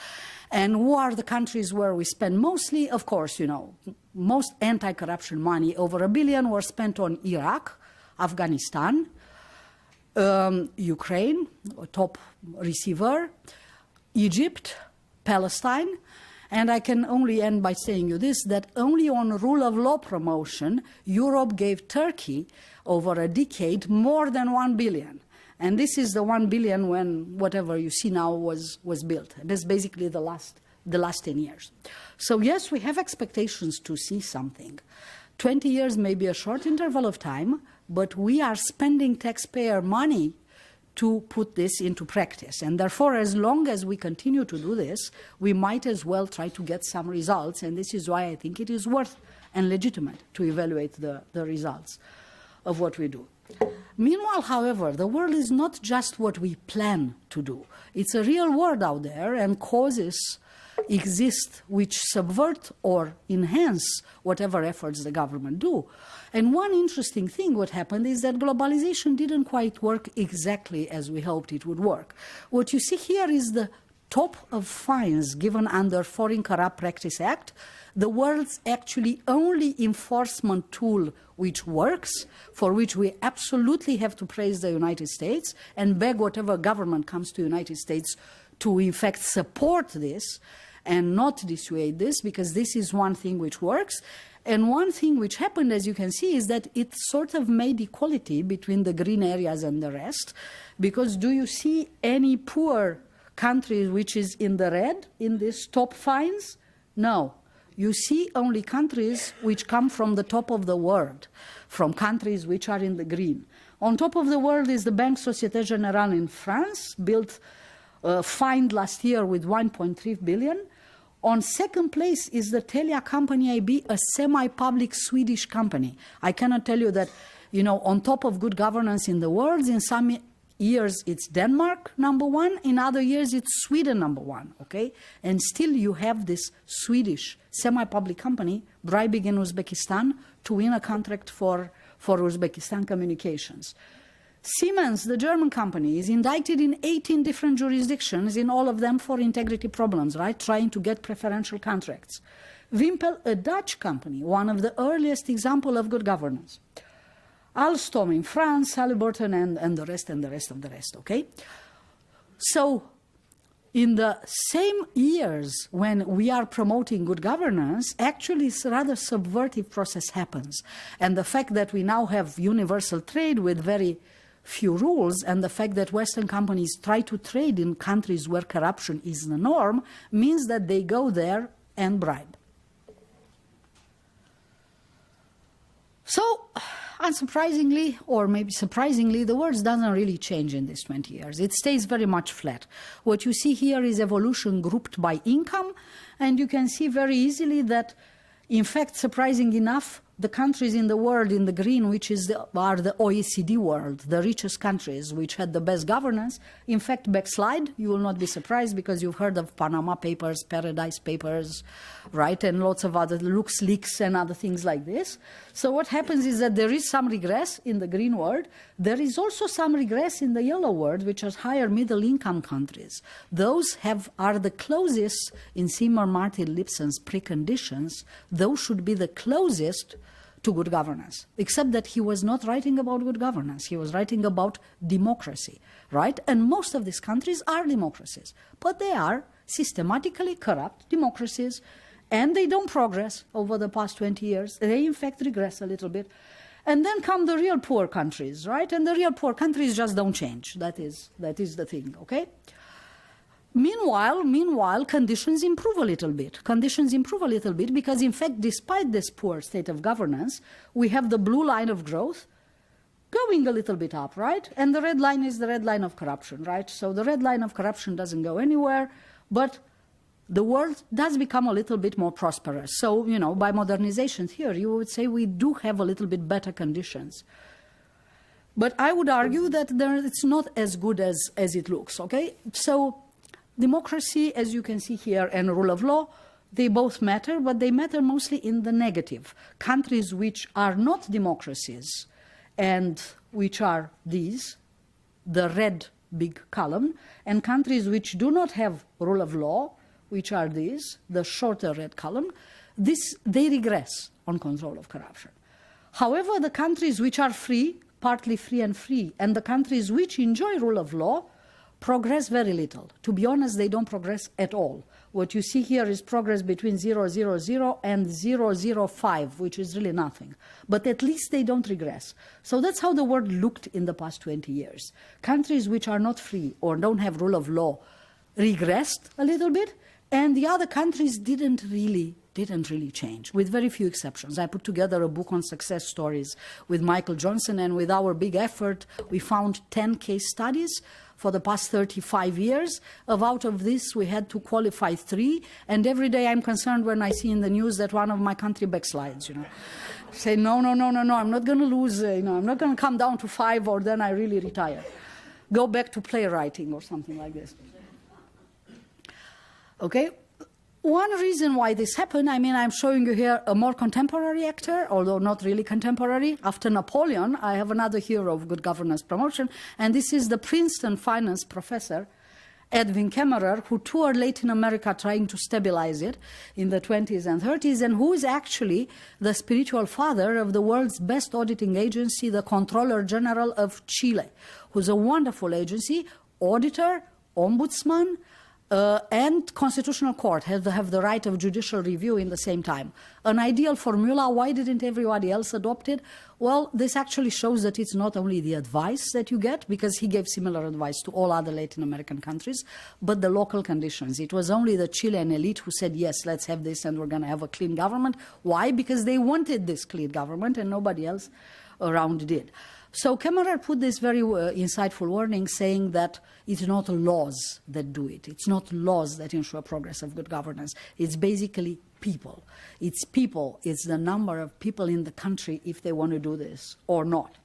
And who are the countries where we spend mostly? Of course, most anti-corruption money, over $1 billion, were spent on Iraq, Afghanistan, Ukraine, top receiver, Egypt, Palestine. And I can only end by saying you this, that only on rule of law promotion, Europe gave Turkey over a decade more than $1 billion. And this is the $1 billion when whatever you see now was built. That's basically the last 10 years. So yes, we have expectations to see something. 20 years may be a short interval of time, but we are spending taxpayer money to put this into practice. And therefore, as long as we continue to do this, we might as well try to get some results. And this is why I think it is worth and legitimate to evaluate the results of what we do. Meanwhile, however, the world is not just what we plan to do. It's a real world out there, and causes exist which subvert or enhance whatever efforts the government do. And one interesting thing what happened is that globalization didn't quite work exactly as we hoped it would work. What you see here is the top of fines given under Foreign Corrupt Practice Act, the world's actually only enforcement tool which works, for which we absolutely have to praise the United States and beg whatever government comes to the United States to in fact support this and not dissuade this, because this is one thing which works. And one thing which happened, as you can see, is that it sort of made equality between the green areas and the rest. Because do you see any poor country which is in the red in these top fines? No. You see only countries which come from the top of the world, from countries which are in the green. On top of the world is the Banque Société Générale in France, fined last year with 1.3 billion. On second place is the Telia company AB, a semi-public Swedish company. I cannot tell you that, on top of good governance in the world, in some years it's Denmark #1, in other years it's Sweden #1, okay? And still you have this Swedish semi-public company bribing in Uzbekistan to win a contract for Uzbekistan communications. Siemens, the German company, is indicted in 18 different jurisdictions, in all of them for integrity problems, right? Trying to get preferential contracts. Wimpel, a Dutch company, one of the earliest examples of good governance. Alstom in France, Halliburton, and the rest, okay? So, in the same years when we are promoting good governance, actually a rather subversive process happens. And the fact that we now have universal trade with very few rules and the fact that Western companies try to trade in countries where corruption is the norm means that they go there and bribe. So, unsurprisingly, or maybe surprisingly, the world doesn't really change in these 20 years. It stays very much flat. What you see here is evolution grouped by income, and you can see very easily that, in fact, surprising enough, the countries in the world in the green, which are the OECD world, the richest countries, which had the best governance, in fact, backslide. You will not be surprised because you've heard of Panama Papers, Paradise Papers, right, and lots of other LuxLeaks and other things like this. So what happens is that there is some regress in the green world. There is also some regress in the yellow world, which is higher middle-income countries. Those are the closest, in Seymour Martin Lipset's preconditions, those should be the closest to good governance, except that he was not writing about good governance. He was writing about democracy, right? And most of these countries are democracies, but they are systematically corrupt democracies, and they don't progress over the past 20 years. They, in fact, regress a little bit. And then come the real poor countries, right? And the real poor countries just don't change. That is the thing, okay? Meanwhile, conditions improve a little bit. Conditions improve a little bit because, in fact, despite this poor state of governance, we have the blue line of growth going a little bit up, right? And the red line is the red line of corruption, right? So the red line of corruption doesn't go anywhere, but the world does become a little bit more prosperous. So, you know, by modernization theory, you would say we do have a little bit better conditions. But I would argue that it's not as good as it looks, okay? So democracy, as you can see here, and rule of law, they both matter, but they matter mostly in the negative. Countries which are not democracies and which are these, the red big column, and countries which do not have rule of law, which are these, the shorter red column, they regress on control of corruption. However, the countries which are free, partly free, and the countries which enjoy rule of law progress very little. To be honest, they don't progress at all. What you see here is progress between 000 and 005, which is really nothing. But at least they don't regress. So that's how the world looked in the past 20 years. Countries which are not free or don't have rule of law regressed a little bit, and the other countries didn't really change, with very few exceptions. I put together a book on success stories with Michael Johnson, and with our big effort, we found 10 case studies for the past 35 years. Out of this, we had to qualify 3, and every day I'm concerned when I see in the news that one of my country backslides, you know. Say, no, I'm not going to lose, I'm not going to come down to 5, or then I really retire. Go back to playwriting or something like this. Okay? One reason why this happened, I'm showing you here a more contemporary actor, although not really contemporary. After Napoleon, I have another hero of good governance promotion, and this is the Princeton finance professor, Edwin Kemmerer, who toured Latin America trying to stabilize it in the 20s and 30s, and who is actually the spiritual father of the world's best auditing agency, the Comptroller General of Chile, who's a wonderful agency, auditor, ombudsman, and Constitutional Court have the right of judicial review in the same time. An ideal formula. Why didn't everybody else adopt it? Well, this actually shows that it's not only the advice that you get, because he gave similar advice to all other Latin American countries, but the local conditions. It was only the Chilean elite who said, yes, let's have this and we're going to have a clean government. Why? Because they wanted this clean government and nobody else around did. So Kemmerer put this very insightful warning saying that it's not laws that do it. It's not laws that ensure progress of good governance. It's basically people. It's people. It's the number of people in the country if they want to do this or not.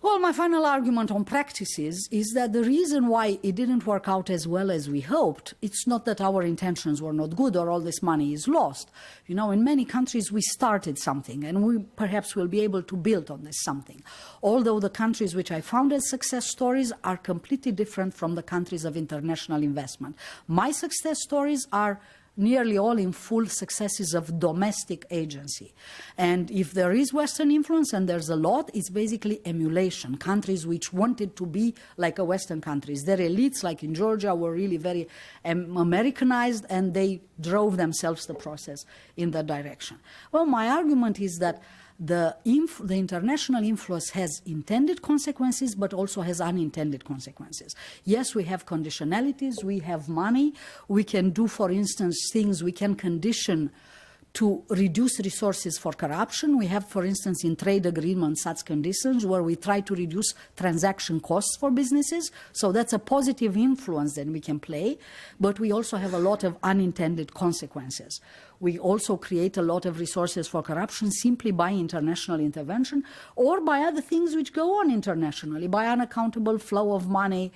Well, my final argument on practices is that the reason why it didn't work out as well as we hoped, it's not that our intentions were not good or all this money is lost. You know, in many countries we started something and we perhaps will be able to build on this something. Although the countries which I found as success stories are completely different from the countries of international investment. My success stories are nearly all in full successes of domestic agency. And if there is Western influence, and there's a lot, it's basically emulation. Countries which wanted to be like a Western countries. Their elites, like in Georgia, were really very Americanized, and they drove themselves the process in that direction. Well, my argument is that the international influence has intended consequences, but also has unintended consequences. Yes, we have conditionalities, we have money, we can do, for instance, things we can condition to reduce resources for corruption. We have, for instance, in trade agreements such conditions where we try to reduce transaction costs for businesses. So that's a positive influence that we can play, but we also have a lot of unintended consequences. We also create a lot of resources for corruption simply by international intervention or by other things which go on internationally, by unaccountable flow of money,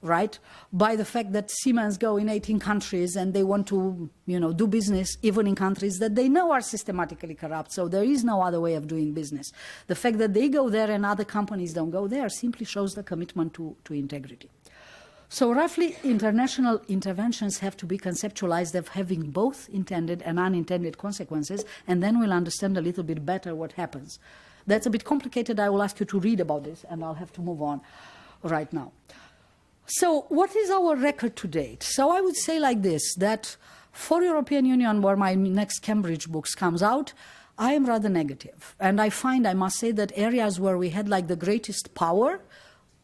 right? By the fact that Siemens go in 18 countries and they want to, do business even in countries that they know are systematically corrupt. So there is no other way of doing business. The fact that they go there and other companies don't go there simply shows the commitment to integrity. So roughly, international interventions have to be conceptualized as having both intended and unintended consequences, and then we'll understand a little bit better what happens. That's a bit complicated. I will ask you to read about this, and I'll have to move on right now. So what is our record to date? So I would say like this, that for European Union, where my next Cambridge books comes out, I am rather negative. And I find, I must say, that areas where we had like the greatest power,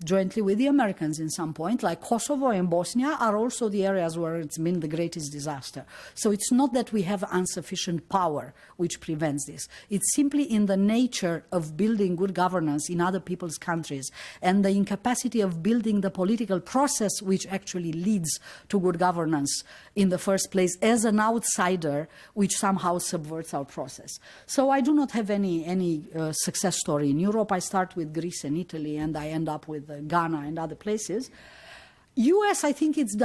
jointly with the Americans in some point, like Kosovo and Bosnia, are also the areas where it's been the greatest disaster. So it's not that we have insufficient power which prevents this. It's simply in the nature of building good governance in other people's countries and the incapacity of building the political process which actually leads to good governance in the first place as an outsider which somehow subverts our process. So I do not have any success story in Europe. I start with Greece and Italy and I end up with Ghana and other places. US, I think it's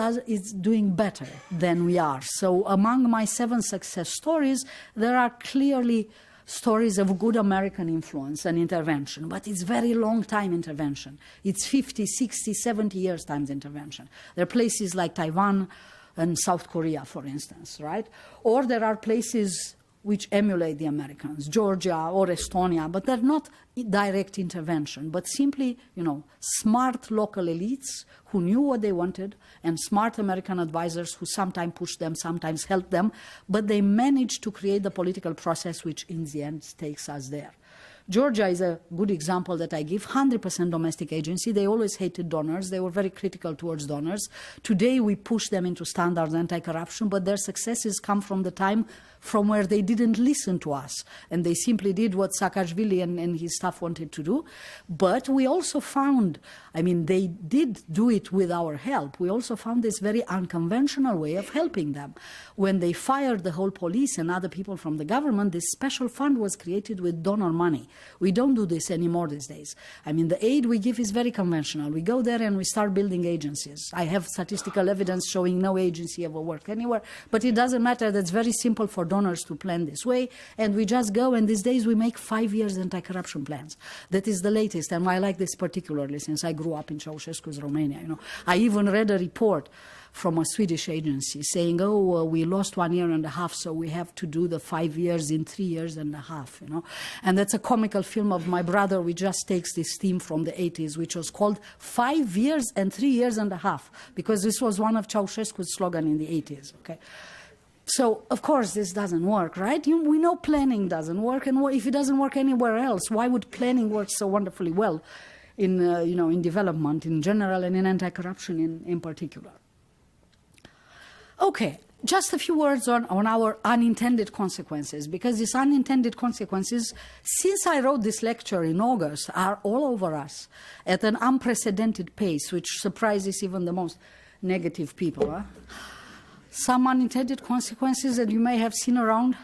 doing better than we are. So among my 7 success stories, there are clearly stories of good American influence and intervention, but it's very long time intervention. It's 50, 60, 70 years times intervention. There are places like Taiwan and South Korea, for instance, right? Or there are places which emulate the Americans, Georgia or Estonia, but they're not direct intervention, but simply, smart local elites who knew what they wanted and smart American advisors who sometimes pushed them, sometimes helped them, but they managed to create the political process which in the end takes us there. Georgia is a good example that I give. 100% domestic agency. They always hated donors. They were very critical towards donors. Today we push them into standards anti-corruption, but their successes come from the time from where they didn't listen to us. And they simply did what Saakashvili and his staff wanted to do. But we also found, they did do it with our help. We also found this very unconventional way of helping them. When they fired the whole police and other people from the government, this special fund was created with donor money. We don't do this anymore these days. The aid we give is very conventional. We go there and we start building agencies. I have statistical evidence showing no agency ever worked anywhere, but it doesn't matter. That's very simple for donors to plan this way, and we just go, and these days we make 5 years anti-corruption plans. That is the latest, and I like this particularly since I grew up in Ceausescu's Romania. I even read a report from a Swedish agency saying, we lost 1 year and a half, so we have to do the 5 years in 3 years and a half, And that's a comical film of my brother, which just takes this theme from the 80s, which was called 5 years and 3 years and a half, because this was one of Ceausescu's slogan in the 80s, okay? So, of course, this doesn't work, right? We know planning doesn't work, and if it doesn't work anywhere else, why would planning work so wonderfully well in, in development in general and in anti-corruption in particular? Okay, just a few words on our unintended consequences, because these unintended consequences, since I wrote this lecture in August, are all over us at an unprecedented pace, which surprises even the most negative people. Huh? Some unintended consequences that you may have seen around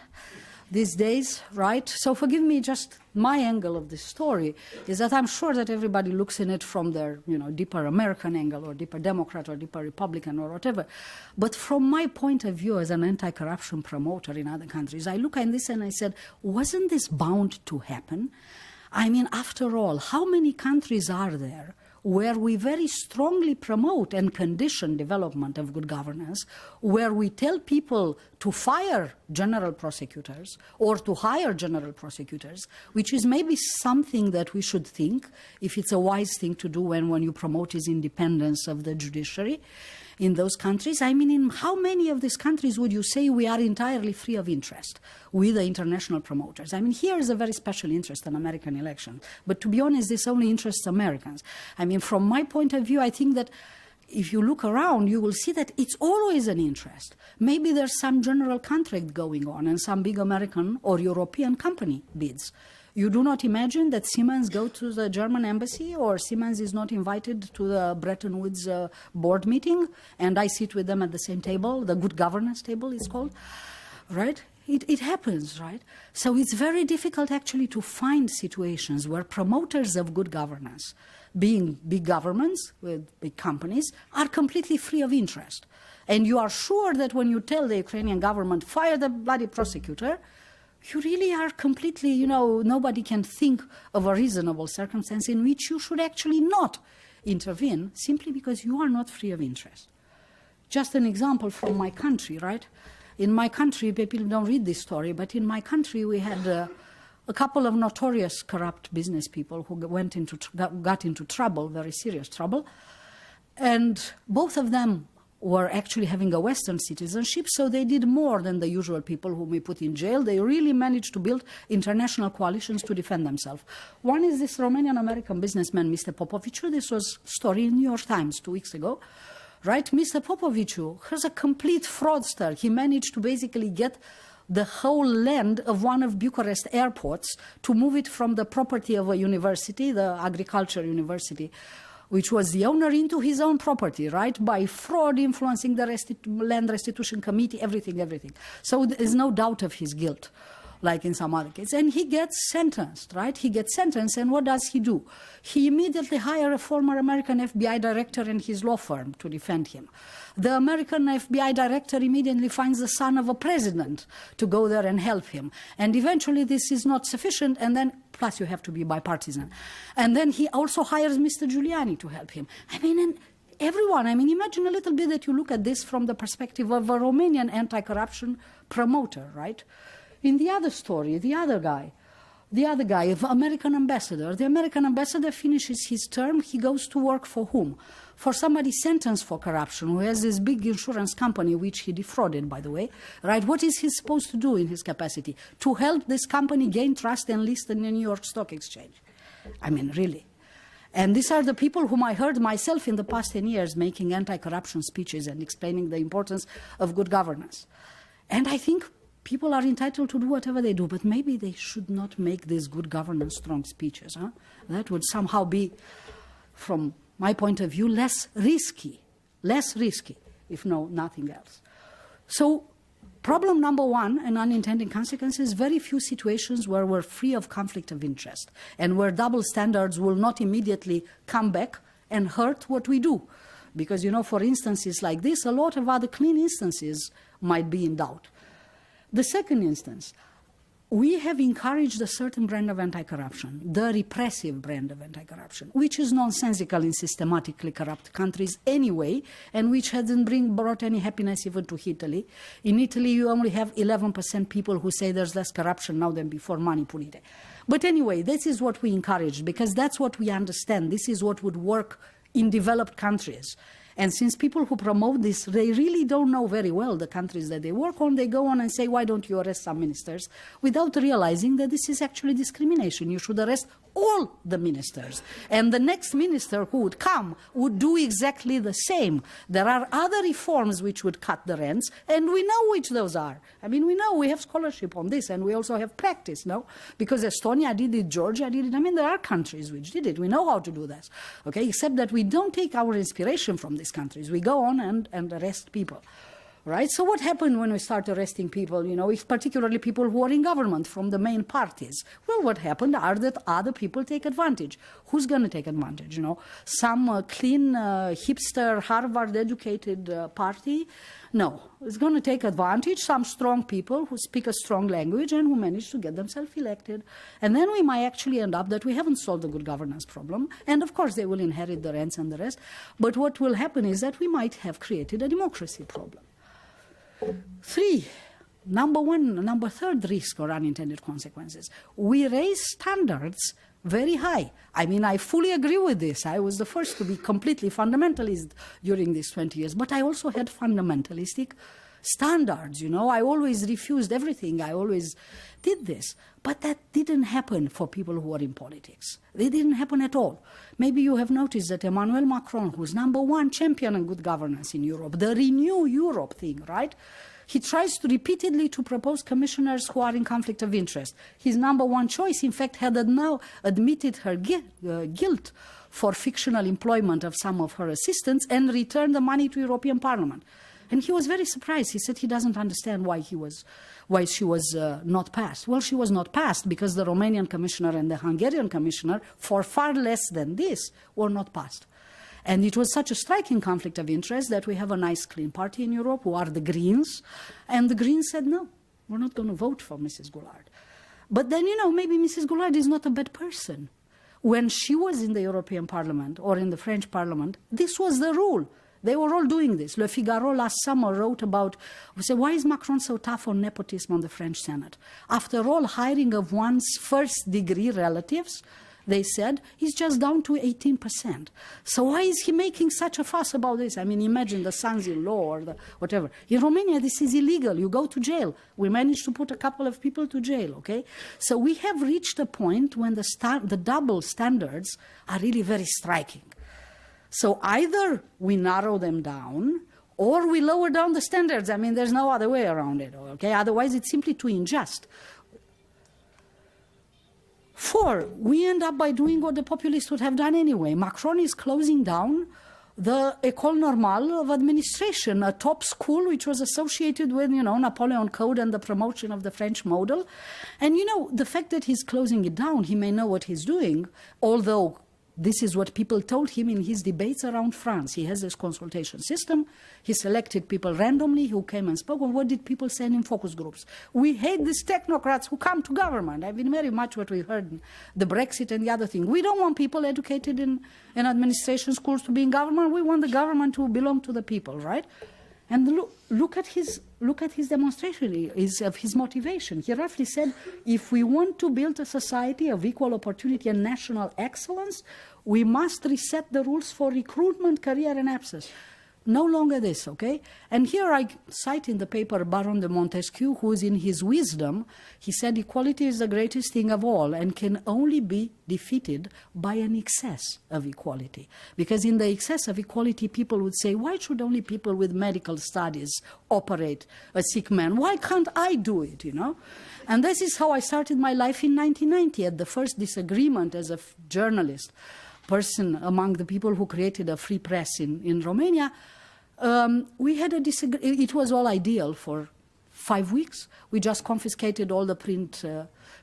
these days, right? So forgive me, just my angle of this story is that I'm sure that everybody looks in it from their, deeper American angle or deeper Democrat or deeper Republican or whatever. But from my point of view as an anti-corruption promoter in other countries, I look at this and I said, wasn't this bound to happen? After all, how many countries are there where we very strongly promote and condition development of good governance, where we tell people to fire general prosecutors or to hire general prosecutors, which is maybe something that we should think if it's a wise thing to do when you promote his independence of the judiciary. in those countries. I mean, in how many of these countries would you say we are entirely free of interest with the international promoters? I mean, here is a very special interest in American elections. But to be honest, this only interests Americans. I mean, from my point of view, I think that if you look around, you will see that it's always an interest. Maybe there's some general contract going on and some big American or European company bids. You do not imagine that Siemens go to the German embassy, or Siemens is not invited to the Bretton Woods board meeting, and I sit with them at the same table, the good governance table is called, right? It happens, right? So it's very difficult actually to find situations where promoters of good governance, being big governments with big companies, are completely free of interest. And you are sure that when you tell the Ukrainian government, fire the bloody prosecutor, you really are completely, nobody can think of a reasonable circumstance in which you should actually not intervene simply because you are not free of interest. Just an example from my country, right? In my country, people don't read this story, but in my country we had a couple of notorious corrupt business people who got into trouble, very serious trouble, and both of them were actually having a Western citizenship, so they did more than the usual people whom we put in jail. They really managed to build international coalitions to defend themselves. One is this Romanian-American businessman, Mr. Popoviciu. This was a story in New York Times 2 weeks ago. Right? Mr. Popoviciu was a complete fraudster. He managed to basically get the whole land of one of Bucharest airports to move it from the property of a university, the agriculture university, which was the owner, into his own property, right? By fraud, influencing the land restitution committee, everything. So there's no doubt of his guilt, like in some other cases. And he gets sentenced, right? He gets sentenced, and what does he do? He immediately hires a former American FBI director and his law firm to defend him. The American FBI director immediately finds the son of a president to go there and help him. And eventually this is not sufficient, and then, plus you have to be bipartisan. And then he also hires Mr. Giuliani to help him. I mean, and everyone, imagine a little bit that you look at this from the perspective of a Romanian anti-corruption promoter, right? In the other story, the other guy, of American ambassador, the American ambassador finishes his term, he goes to work for whom? For somebody sentenced for corruption, who has this big insurance company, which he defrauded, by the way, right? What is he supposed to do in his capacity? To help this company gain trust and list in the New York Stock Exchange. I mean, really. And these are the people whom I heard myself in the past 10 years making anti-corruption speeches and explaining the importance of good governance. And I think people are entitled to do whatever they do, but maybe they should not make these good governance strong speeches. Huh? That would somehow be, from my point of view, less risky, if nothing else. So problem number one, and unintended consequences, very few situations where we're free of conflict of interest and where double standards will not immediately come back and hurt what we do. Because, for instances like this, a lot of other clean instances might be in doubt. The second instance, we have encouraged a certain brand of anti-corruption, the repressive brand of anti-corruption, which is nonsensical in systematically corrupt countries anyway, and which hasn't brought any happiness even to Italy. In Italy, you only have 11% people who say there's less corruption now than before Mani Pulite. But anyway, this is what we encourage, because that's what we understand. This is what would work in developed countries. And since people who promote this, they really don't know very well the countries that they work on, they go on and say, why don't you arrest some ministers, without realizing that this is actually discrimination. You should arrest all the ministers. And the next minister who would come would do exactly the same. There are other reforms which would cut the rents, and we know which those are. We know, we have scholarship on this, and we also have practice, no? Because Estonia did it, Georgia did it. There are countries which did it. We know how to do this, okay? Except that we don't take our inspiration from these countries. We go on and arrest people. Right? So what happened when we start arresting people, if particularly people who are in government from the main parties? Well, what happened are that other people take advantage. Who's going to take advantage? Some clean, hipster, Harvard-educated party? No. It's going to take advantage some strong people who speak a strong language and who manage to get themselves elected. And then we might actually end up that we haven't solved the good governance problem. And of course, they will inherit the rents and the rest. But what will happen is that we might have created a democracy problem. Number third risk or unintended consequences. We raise standards very high. I mean, I fully agree with this. I was the first to be completely fundamentalist during these 20 years, but I also had fundamentalistic standards, I always refused everything. I always did this. But that didn't happen for people who are in politics. They didn't happen at all. Maybe you have noticed that Emmanuel Macron, who's #1 champion in good governance in Europe, the Renew Europe thing, right? He tries to repeatedly to propose commissioners who are in conflict of interest. His #1 choice, in fact, had now admitted her guilt for fictional employment of some of her assistants and returned the money to European Parliament. And he was very surprised. He said he doesn't understand why she was not passed. Well, she was not passed because the Romanian commissioner and the Hungarian commissioner, for far less than this, were not passed. And it was such a striking conflict of interest that we have a nice, clean party in Europe, who are the Greens. And the Greens said, no, we're not going to vote for Mrs. Goulard. But then, maybe Mrs. Goulard is not a bad person. When she was in the European Parliament or in the French Parliament, this was the rule. They were all doing this. Le Figaro last summer wrote about, why is Macron so tough on nepotism on the French Senate? After all, hiring of one's first-degree relatives, they said, is just down to 18%. So why is he making such a fuss about this? I mean, imagine the sons-in-law or the whatever. In Romania, this is illegal. You go to jail. We managed to put a couple of people to jail, okay? So we have reached a point when the double standards are really very striking. So either we narrow them down or we lower down the standards. I mean, there's no other way around it, okay? Otherwise, it's simply too unjust. 4, we end up by doing what the populists would have done anyway. Macron is closing down the École Normale of Administration, a top school which was associated with, Napoleon Code and the promotion of the French model. And, the fact that he's closing it down, he may know what he's doing, although this is what people told him in his debates around France. He has this consultation system. He selected people randomly who came and spoke. And what did people say in focus groups? We hate these technocrats who come to government. I mean, very much what we heard in the Brexit and the other thing. We don't want people educated in administration schools to be in government. We want the government to belong to the people, right? And look at his demonstration of his motivation. He roughly said, if we want to build a society of equal opportunity and national excellence, we must reset the rules for recruitment, career, and access. No longer this, okay? And here I cite in the paper Baron de Montesquieu, who is in his wisdom, he said equality is the greatest thing of all and can only be defeated by an excess of equality. Because in the excess of equality, people would say, why should only people with medical studies operate a sick man? Why can't I do it, And this is how I started my life in 1990, at the first disagreement as a journalist, person among the people who created a free press in Romania. We had a disagreement. It was all ideal for 5 weeks. We just confiscated all the print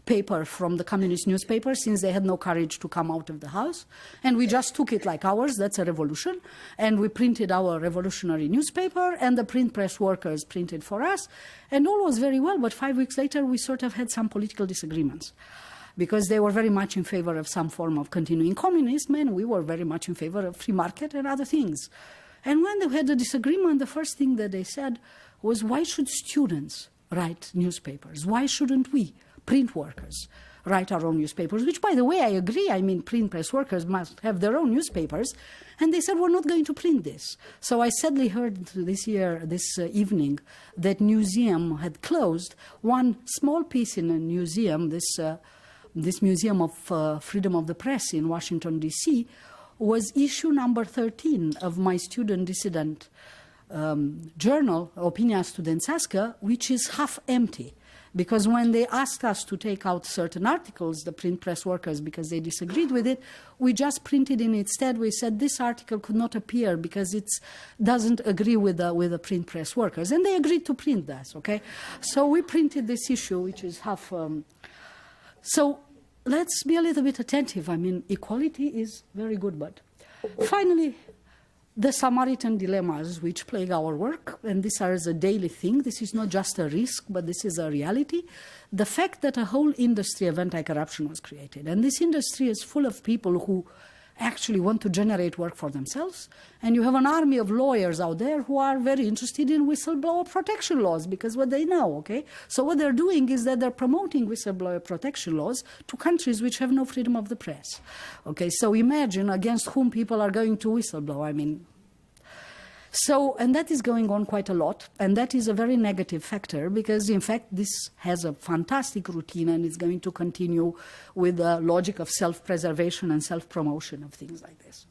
paper from the communist newspapers since they had no courage to come out of the house. And we just took it like ours. That's a revolution. And we printed our revolutionary newspaper, and the print press workers printed for us. And all was very well. But 5 weeks later, we sort of had some political disagreements, because they were very much in favor of some form of continuing communism, and we were very much in favor of free market and other things. And when they had a disagreement, the first thing that they said was, why should students write newspapers? Why shouldn't we, print workers, write our own newspapers? Which, by the way, I agree. I mean, print press workers must have their own newspapers. And they said, we're not going to print this. So I sadly heard this evening, that museum had closed. One small piece in a museum, this Museum of Freedom of the Press in Washington, D.C., was issue number 13 of my student dissident journal, Opinia Studențească, which is half empty. Because when they asked us to take out certain articles, the print press workers, because they disagreed with it, we just printed in its stead. We said this article could not appear because it doesn't agree with the print press workers. And they agreed to print that, okay? So we printed this issue, which is half... So let's be a little bit attentive. I mean, equality is very good, but finally, the Samaritan dilemmas which plague our work, and this is a daily thing. This is not just a risk, but this is a reality. The fact that a whole industry of anti-corruption was created, and this industry is full of people who actually want to generate work for themselves, and you have an army of lawyers out there who are very interested in whistleblower protection laws because what they know, okay? So what they're doing is that they're promoting whistleblower protection laws to countries which have no freedom of the press. Okay, so imagine against whom people are going to whistleblow. I mean, so, and that is going on quite a lot, and that is a very negative factor because, in fact, this has a fantastic routine and it's going to continue with the logic of self-preservation and self-promotion of things like this.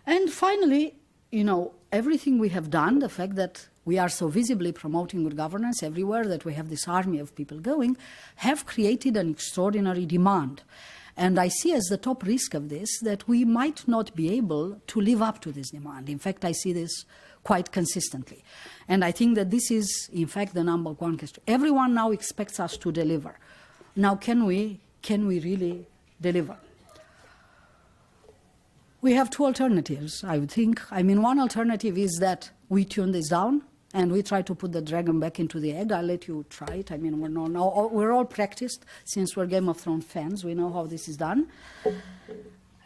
And finally, you know, everything we have done, the fact that we are so visibly promoting good governance everywhere, that we have this army of people going, have created an extraordinary demand. And I see as the top risk of this that we might not be able to live up to this demand. In fact, I see this quite consistently. And I think that this is, in fact, the number one question. Everyone now expects us to deliver. Now, can we really deliver? We have two alternatives, I would think. I mean, one alternative is that we tune this down and we try to put the dragon back into the egg. I'll let you try it. I mean, we're all practiced since we're Game of Thrones fans. We know how this is done.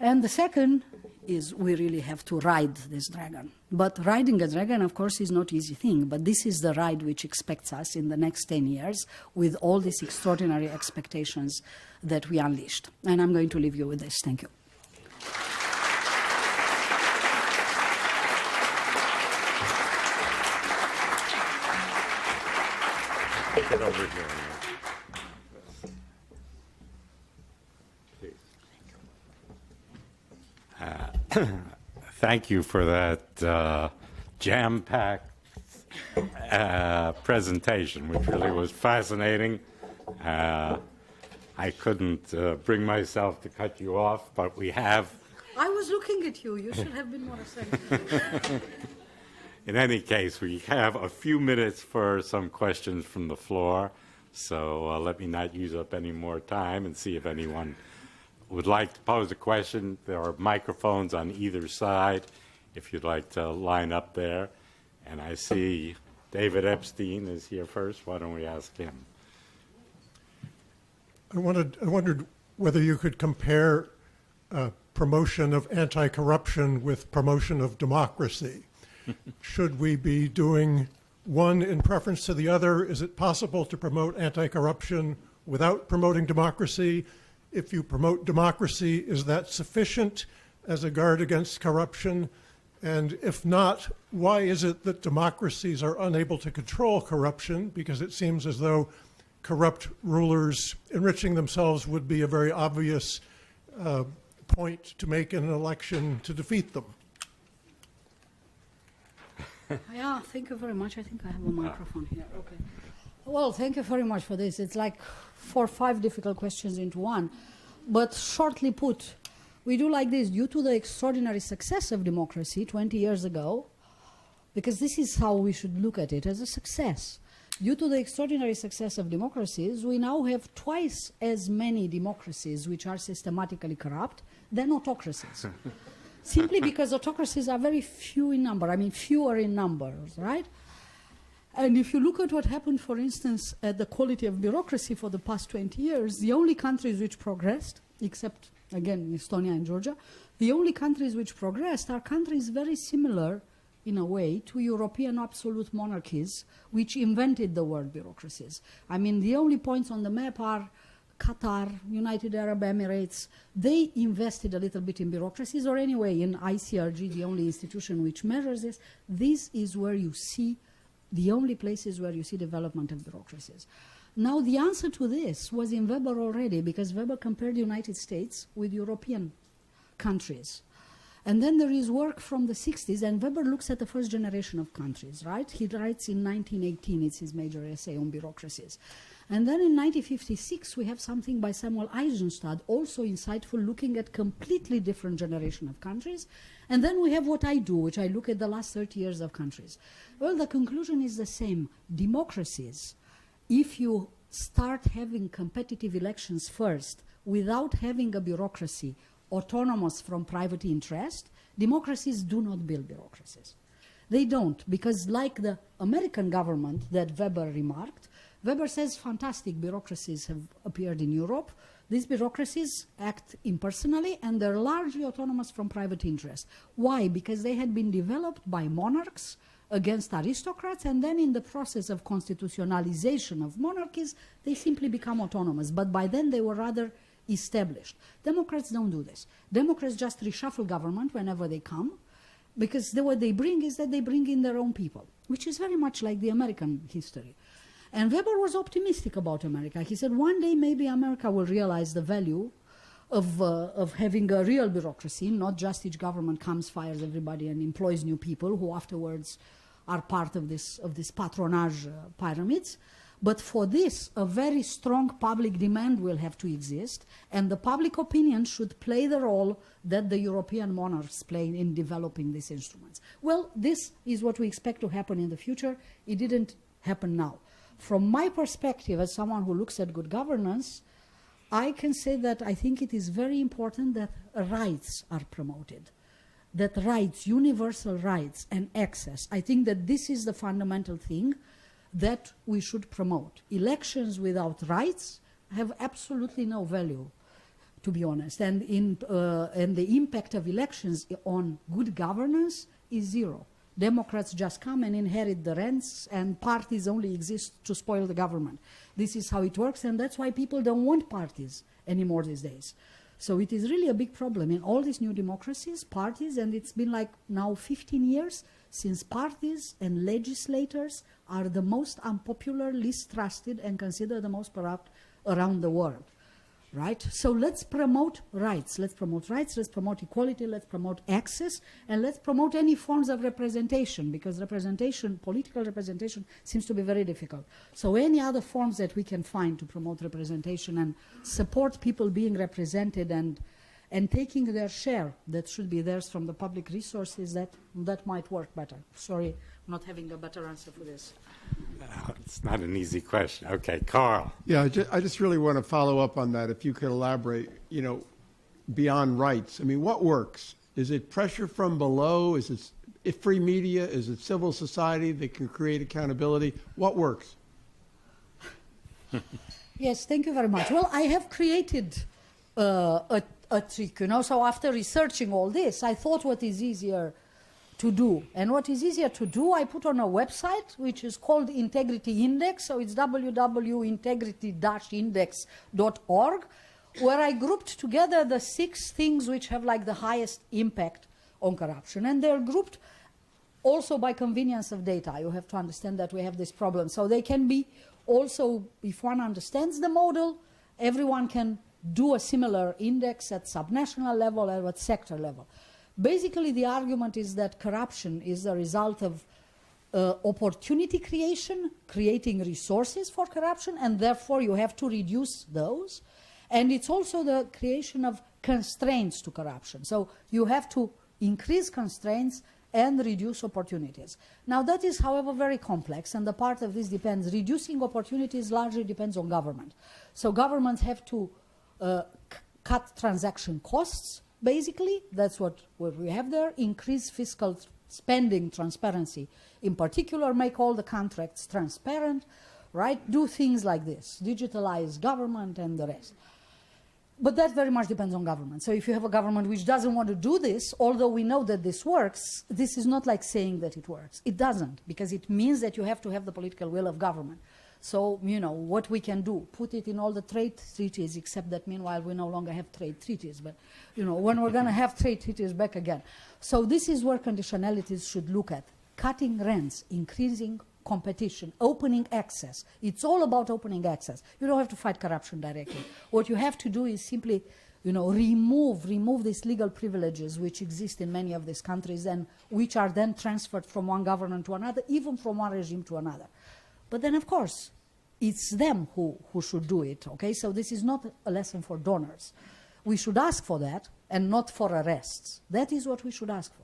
And the second is we really have to ride this dragon. But riding a dragon, of course, is not an easy thing. But this is the ride which expects us in the next 10 years with all these extraordinary expectations that we unleashed. And I'm going to leave you with this. Thank you. Get over here. Thank you for that jam-packed presentation, which really was fascinating. I couldn't bring myself to cut you off, but we have... I was looking at you. You should have been more assertive. In any case, we have a few minutes for some questions from the floor, so let me not use up any more time and see if anyone would like to pose a question. There are microphones on either side if you'd like to line up there. And I see David Epstein is here first. Why don't we ask him? I wondered whether you could compare promotion of anti-corruption with promotion of democracy. Should we be doing one in preference to the other? Is it possible to promote anti-corruption without promoting democracy? If you promote democracy, is that sufficient as a guard against corruption? And if not, why is it that democracies are unable to control corruption? Because it seems as though corrupt rulers enriching themselves would be a very obvious point to make in an election to defeat them. Yeah, thank you very much. I think I have a microphone here. Okay. Well, thank you very much for this. It's like 4 or 5 difficult questions into one. But shortly put, we do like this. Due to the extraordinary success of democracy 20 years ago, because this is how we should look at it, as a success. Due to the extraordinary success of democracies, we now have twice as many democracies which are systematically corrupt than autocracies. Simply because autocracies are very few in number, I mean fewer in numbers, right? And if you look at what happened, for instance, at the quality of bureaucracy for the past 20 years, the only countries which progressed, except, again, Estonia and Georgia, the only countries which progressed are countries very similar, in a way, to European absolute monarchies, which invented the word bureaucracies. I mean, the only points on the map are Qatar, United Arab Emirates. They invested a little bit in bureaucracies, or anyway, in ICRG, the only institution which measures this. This is where you see, the only places where you see development of bureaucracies. Now, the answer to this was in Weber already, because Weber compared the United States with European countries. And then there is work from the 60s, and Weber looks at the first generation of countries, right? He writes in 1918, it's his major essay on bureaucracies. And then in 1956, we have something by Samuel Eisenstadt, also insightful, looking at completely different generation of countries. And then we have what I do, which I look at the last 30 years of countries. Well, the conclusion is the same. Democracies, if you start having competitive elections first, without having a bureaucracy autonomous from private interest, democracies do not build bureaucracies. They don't, because like the American government that Weber remarked, Weber says fantastic bureaucracies have appeared in Europe. These bureaucracies act impersonally and they're largely autonomous from private interest. Why? Because they had been developed by monarchs against aristocrats, and then in the process of constitutionalization of monarchies, they simply become autonomous. But by then they were rather established. Democrats don't do this. Democrats just reshuffle government whenever they come, because what they bring is that they bring in their own people, which is very much like the American history. And Weber was optimistic about America. He said one day maybe America will realize the value of having a real bureaucracy, not just each government comes, fires everybody, and employs new people who afterwards are part of this patronage pyramids. But for this, a very strong public demand will have to exist, and the public opinion should play the role that the European monarchs play in developing these instruments. Well, this is what we expect to happen in the future. It didn't happen now. From my perspective, as someone who looks at good governance, I can say that I think it is very important that rights are promoted, that rights, universal rights and access. I think that this is the fundamental thing that we should promote. Elections without rights have absolutely no value, to be honest. And the impact of elections on good governance is zero. Democrats just come and inherit the rents, and parties only exist to spoil the government. This is how it works, and that's why people don't want parties anymore these days. So it is really a big problem in all these new democracies, parties, and it's been like now 15 years since parties and legislators are the most unpopular, least trusted, and considered the most corrupt around the world. Right? So let's promote rights. Let's promote rights, let's promote equality, let's promote access, and let's promote any forms of representation, because representation, political representation, seems to be very difficult. So any other forms that we can find to promote representation and support people being represented and taking their share that should be theirs from the public resources, that might work better. Sorry, I'm not having a better answer for this. It's not an easy question. Okay, Carl. Yeah, I just really want to follow up on that. If you could elaborate, beyond rights. I mean, what works? Is it pressure from below? Is it free media? Is it civil society that can create accountability? What works? Yes, thank you very much. Well, I have created a trick, So after researching all this, I thought what is easier to do. And what is easier to do, I put on a website which is called Integrity Index. So it's www.integrity-index.org, where I grouped together the 6 things which have like the highest impact on corruption. And they're grouped also by convenience of data. You have to understand that we have this problem. So they can be also, if one understands the model, everyone can do a similar index at subnational level or at sector level. Basically, the argument is that corruption is a result of opportunity creation, creating resources for corruption, and therefore you have to reduce those. And it's also the creation of constraints to corruption. So you have to increase constraints and reduce opportunities. Now that is, however, very complex, and the part of this depends. Reducing opportunities largely depends on government. So governments have to cut transaction costs, basically. That's what we have there. Increase fiscal spending transparency. In particular, make all the contracts transparent, right? Do things like this. Digitalize government and the rest. But that very much depends on government. So if you have a government which doesn't want to do this, although we know that this works, this is not like saying that it works. It doesn't, because it means that you have to have the political will of government. So, what we can do, put it in all the trade treaties, except that meanwhile we no longer have trade treaties. But, when we're going to have trade treaties back again. So this is where conditionalities should look at. Cutting rents, increasing competition, opening access. It's all about opening access. You don't have to fight corruption directly. What you have to do is simply, remove these legal privileges which exist in many of these countries and which are then transferred from one government to another, even from one regime to another. But then, of course, it's them who should do it, okay? So this is not a lesson for donors. We should ask for that and not for arrests. That is what we should ask for.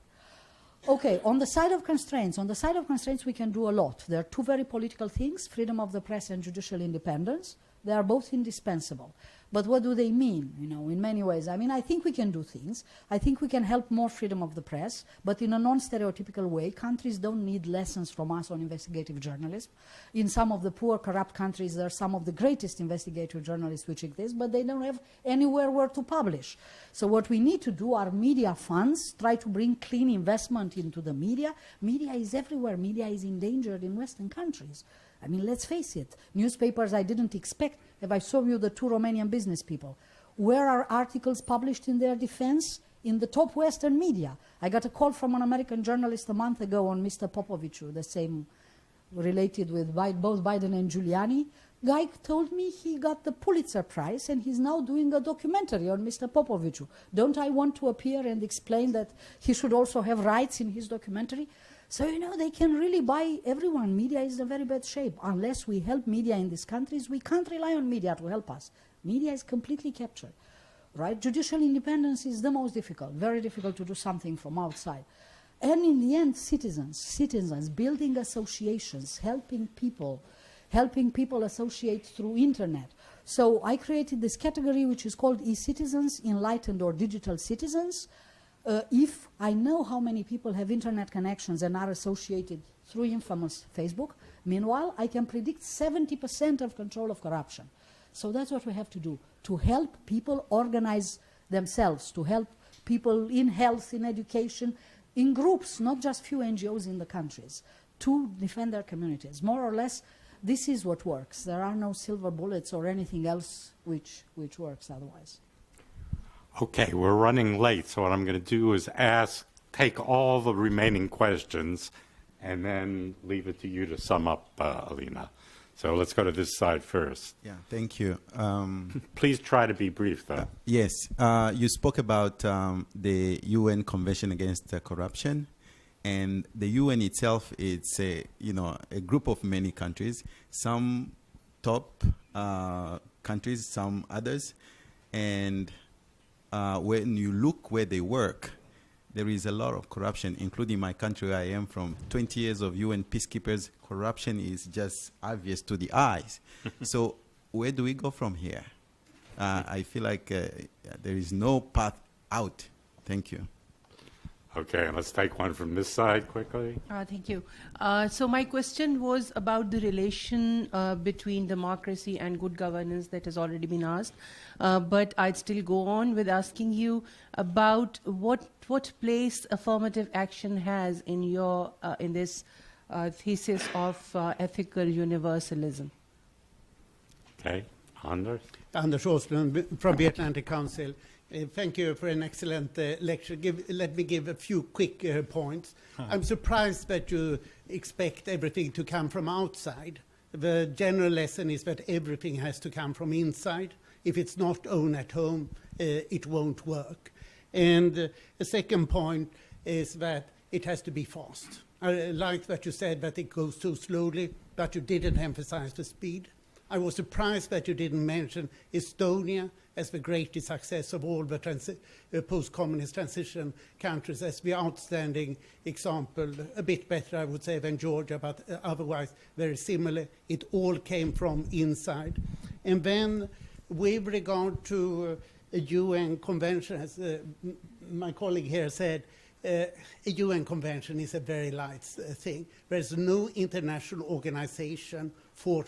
Okay, on the side of constraints, we can do a lot. There are 2 very political things, freedom of the press and judicial independence. They are both indispensable. But what do they mean, in many ways? I mean, I think we can do things. I think we can help more freedom of the press, but in a non-stereotypical way. Countries don't need lessons from us on investigative journalism. In some of the poor, corrupt countries, there are some of the greatest investigative journalists which exist, but they don't have anywhere where to publish. So what we need to do are media funds, try to bring clean investment into the media. Media is everywhere. Media is endangered in Western countries. I mean, let's face it. Newspapers I didn't expect. If I show you the two Romanian business people, where are articles published in their defense? In the top Western media. I got a call from an American journalist a month ago on Mr. Popoviciu, the same related with both Biden and Giuliani. Guy told me he got the Pulitzer Prize and he's now doing a documentary on Mr. Popoviciu. Don't I want to appear and explain that he should also have rights in his documentary? So, they can really buy everyone. Media is in very bad shape. Unless we help media in these countries, we can't rely on media to help us. Media is completely captured, right? Judicial independence is the most difficult, very difficult to do something from outside. And in the end, citizens, building associations, helping people associate through internet. So I created this category which is called e-citizens, enlightened or digital citizens. If I know how many people have internet connections and are associated through infamous Facebook, meanwhile, I can predict 70% of control of corruption. So that's what we have to do, to help people organize themselves, to help people in health, in education, in groups, not just few NGOs in the countries, to defend their communities. More or less, this is what works. There are no silver bullets or anything else which works otherwise. Okay, we're running late, so what I'm going to do is take all the remaining questions and then leave it to you to sum up, Alina. So let's go to this side first. Yeah, thank you. Please try to be brief, though. Yes, you spoke about the UN Convention Against Corruption, and the UN itself, it's a group of many countries, some top countries, some others, and when you look where they work, there is a lot of corruption, including my country where I am from. 20 years of UN peacekeepers, corruption is just obvious to the eyes. So where do we go from here? I feel like there is no path out. Thank you. Okay, let's take one from this side quickly. Thank you. So my question was about the relation between democracy and good governance that has already been asked. But I'd still go on with asking you about what place affirmative action has in your in this thesis of ethical universalism. Okay, Anders? Anders Åslund from the Atlantic Council. Thank you for an excellent lecture. Let me give a few quick points. I'm surprised that you expect everything to come from outside. The general lesson is that everything has to come from inside. If it's not owned at home, it won't work. And the second point is that it has to be fast. I like that you said that it goes too slowly, but you didn't emphasize the speed. I was surprised that you didn't mention Estonia as the greatest success of all the post-communist transition countries as the outstanding example, a bit better, I would say, than Georgia, but otherwise very similar. It all came from inside. And then with regard to a UN convention, as my colleague here said, a UN convention is a very light thing. There's no international organization for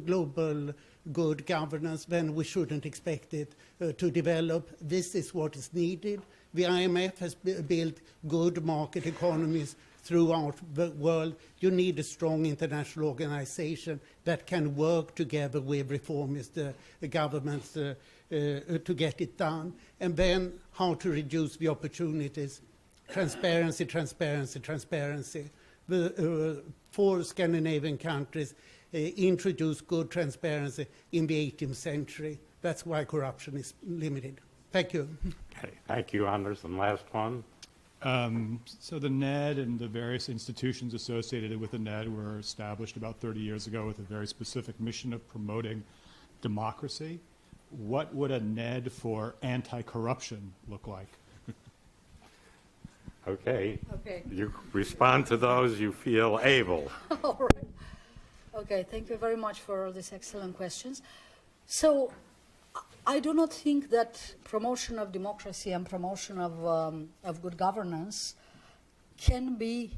global good governance, then we shouldn't expect it to develop. This is what is needed. The IMF has built good market economies throughout the world. You need a strong international organization that can work together with reformist governments to get it done. And then how to reduce the opportunities. Transparency, transparency, transparency. The 4 Scandinavian countries introduced good transparency in the 18th century. That's why corruption is limited. Thank you. Okay, thank you, Anders. And last one. So the NED and the various institutions associated with the NED were established about 30 years ago with a very specific mission of promoting democracy. What would a NED for anti-corruption look like? Okay. You respond to those you feel able. All right. Okay, thank you very much for all these excellent questions. So I do not think that promotion of democracy and promotion of good governance can be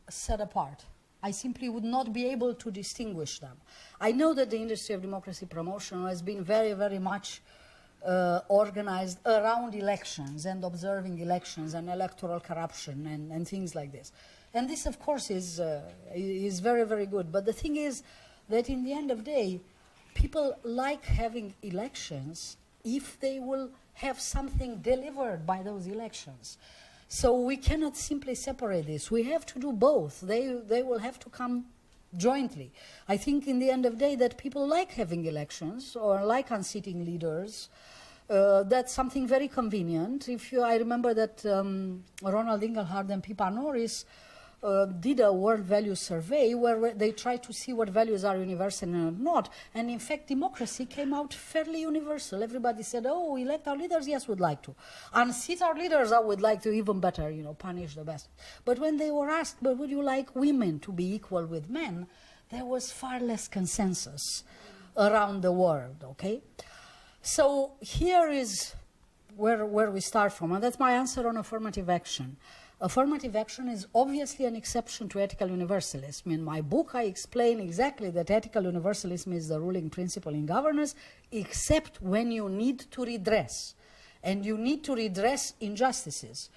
set apart. I simply would not be able to distinguish them. I know that the industry of democracy promotion has been very, very much organized around elections and observing elections and electoral corruption and things like this. And this, of course, is very, very good. But the thing is that in the end of the day, people like having elections if they will have something delivered by those elections. So we cannot simply separate this. We have to do both. They will have to come jointly. I think in the end of the day that people like having elections or like unseating leaders. That's something very convenient. I remember that Ronald Inglehart and Pippa Norris did a world values survey where they tried to see what values are universal and not. And in fact, democracy came out fairly universal. Everybody said, oh, elect our leaders, yes, would like to. Unseat our leaders, I would like to, even better, punish the best. But when they were asked, but would you like women to be equal with men, there was far less consensus around the world, okay? So here is where we start from, and that's my answer on affirmative action. Affirmative action is obviously an exception to ethical universalism. In my book, I explain exactly that ethical universalism is the ruling principle in governance, except when you need to redress. And you need to redress injustices.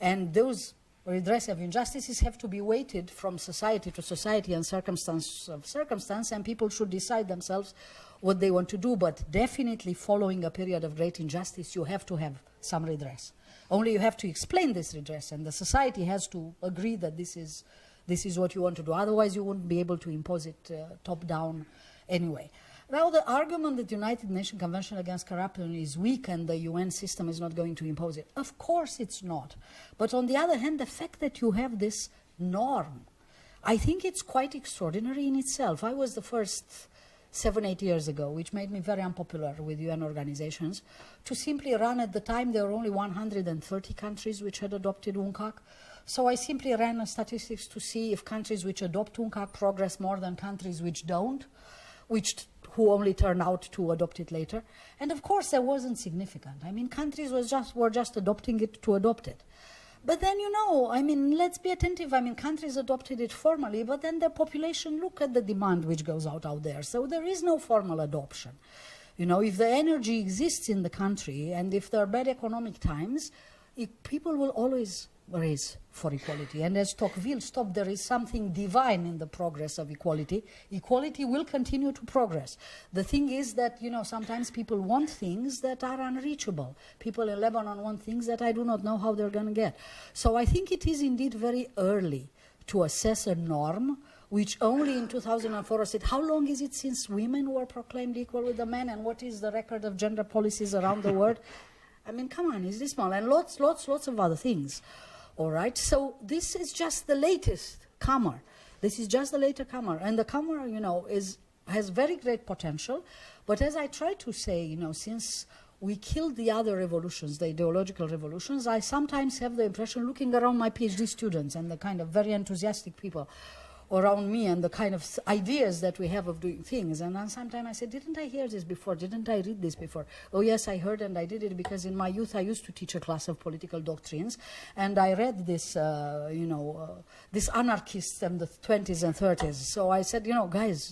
And those redress of injustices have to be weighted from society to society and circumstance of circumstance, and people should decide themselves what they want to do. But definitely following a period of great injustice, you have to have some redress. Only you have to explain this redress, and the society has to agree that this is what you want to do. Otherwise, you wouldn't be able to impose it top-down anyway. Now, the argument that the United Nations Convention Against Corruption is weak and the UN system is not going to impose it. Of course it's not. But on the other hand, the fact that you have this norm, I think it's quite extraordinary in itself. I was the first 7-8 years ago, which made me very unpopular with UN organizations, to simply run. At the time there were only 130 countries which had adopted UNCAC. So I simply ran statistics to see if countries which adopt UNCAC progress more than countries which don't, who only turn out to adopt it later. And of course that wasn't significant. I mean, countries were just adopting it to adopt it. But then, let's be attentive. Countries adopted it formally, but then their population look at the demand which goes out there. So there is no formal adoption. If the energy exists in the country and if there are bad economic times, people will always raise for equality. And as Tocqueville stopped, there is something divine in the progress of equality. Equality will continue to progress. The thing is that, sometimes people want things that are unreachable. People in Lebanon want things that I do not know how they're going to get. So I think it is indeed very early to assess a norm which only in 2004 said, how long is it since women were proclaimed equal with the men, and what is the record of gender policies around the world? Come on, is this small? And lots of other things. All right, so this is just the latest comer. This is just the latest comer. And the comer, has very great potential. But as I try to say, since we killed the other revolutions, the ideological revolutions, I sometimes have the impression, looking around my PhD students and the kind of very enthusiastic people around me and the kind of ideas that we have of doing things. And then sometimes I say, didn't I hear this before? Didn't I read this before? Oh, yes, I heard, and I did it because in my youth I used to teach a class of political doctrines, and I read this, this anarchists in the 20s and 30s. So I said, guys,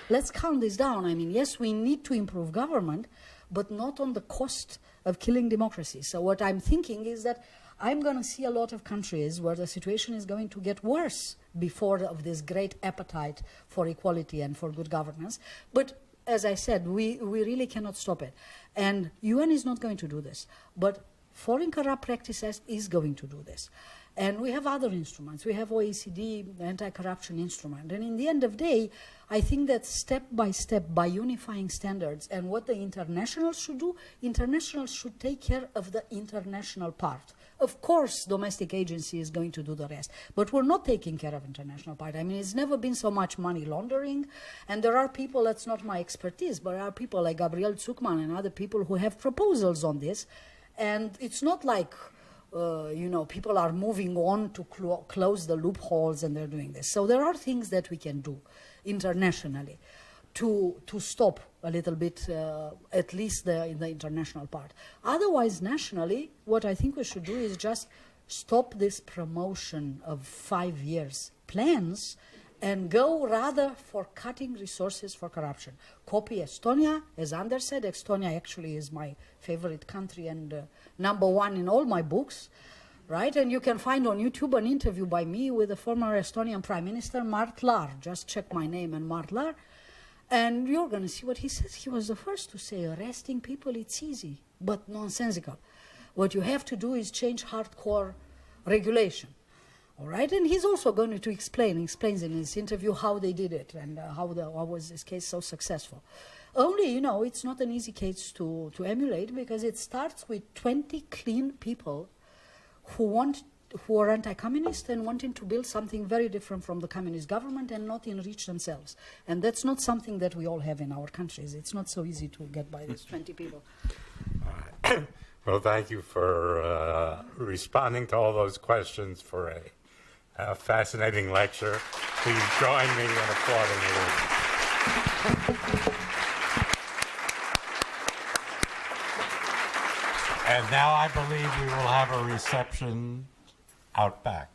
let's calm this down. Yes, we need to improve government, but not on the cost of killing democracy. So what I'm thinking is that I'm going to see a lot of countries where the situation is going to get worse before of this great appetite for equality and for good governance. But as I said, we really cannot stop it. And UN is not going to do this. But foreign corrupt practices is going to do this. And we have other instruments. We have OECD, the anti-corruption instrument. And in the end of the day, I think that step by step, by unifying standards and what the internationals should do, internationals should take care of the international part. Of course, domestic agency is going to do the rest. But we're not taking care of international part. It's never been so much money laundering. And there are people, that's not my expertise, but there are people like Gabriel Zuckman and other people who have proposals on this. And it's not like people are moving on to close the loopholes and they're doing this. So there are things that we can do internationally to stop a little bit, at least in the international part. Otherwise, nationally, what I think we should do is just stop this promotion of 5 years plans and go rather for cutting resources for corruption. Copy Estonia, as Anders said. Estonia actually is my favorite country and number one in all my books, right? And you can find on YouTube an interview by me with the former Estonian Prime Minister, Mart Laar. Just check my name and Mart Laar, and you're going to see what he says. He was the first to say, arresting people, it's easy, but nonsensical. What you have to do is change hardcore regulation. All right, and he's also going to explains in his interview how they did it and how was this case so successful. Only, you know, it's not an easy case to emulate because it starts with 20 clean people who are anti-communist and wanting to build something very different from the communist government and not enrich themselves. And that's not something that we all have in our countries. It's not so easy to get by these 20 people. Well, thank you for responding to all those questions for a fascinating lecture. Please join me in applauding the room. And now I believe we will have a reception out back.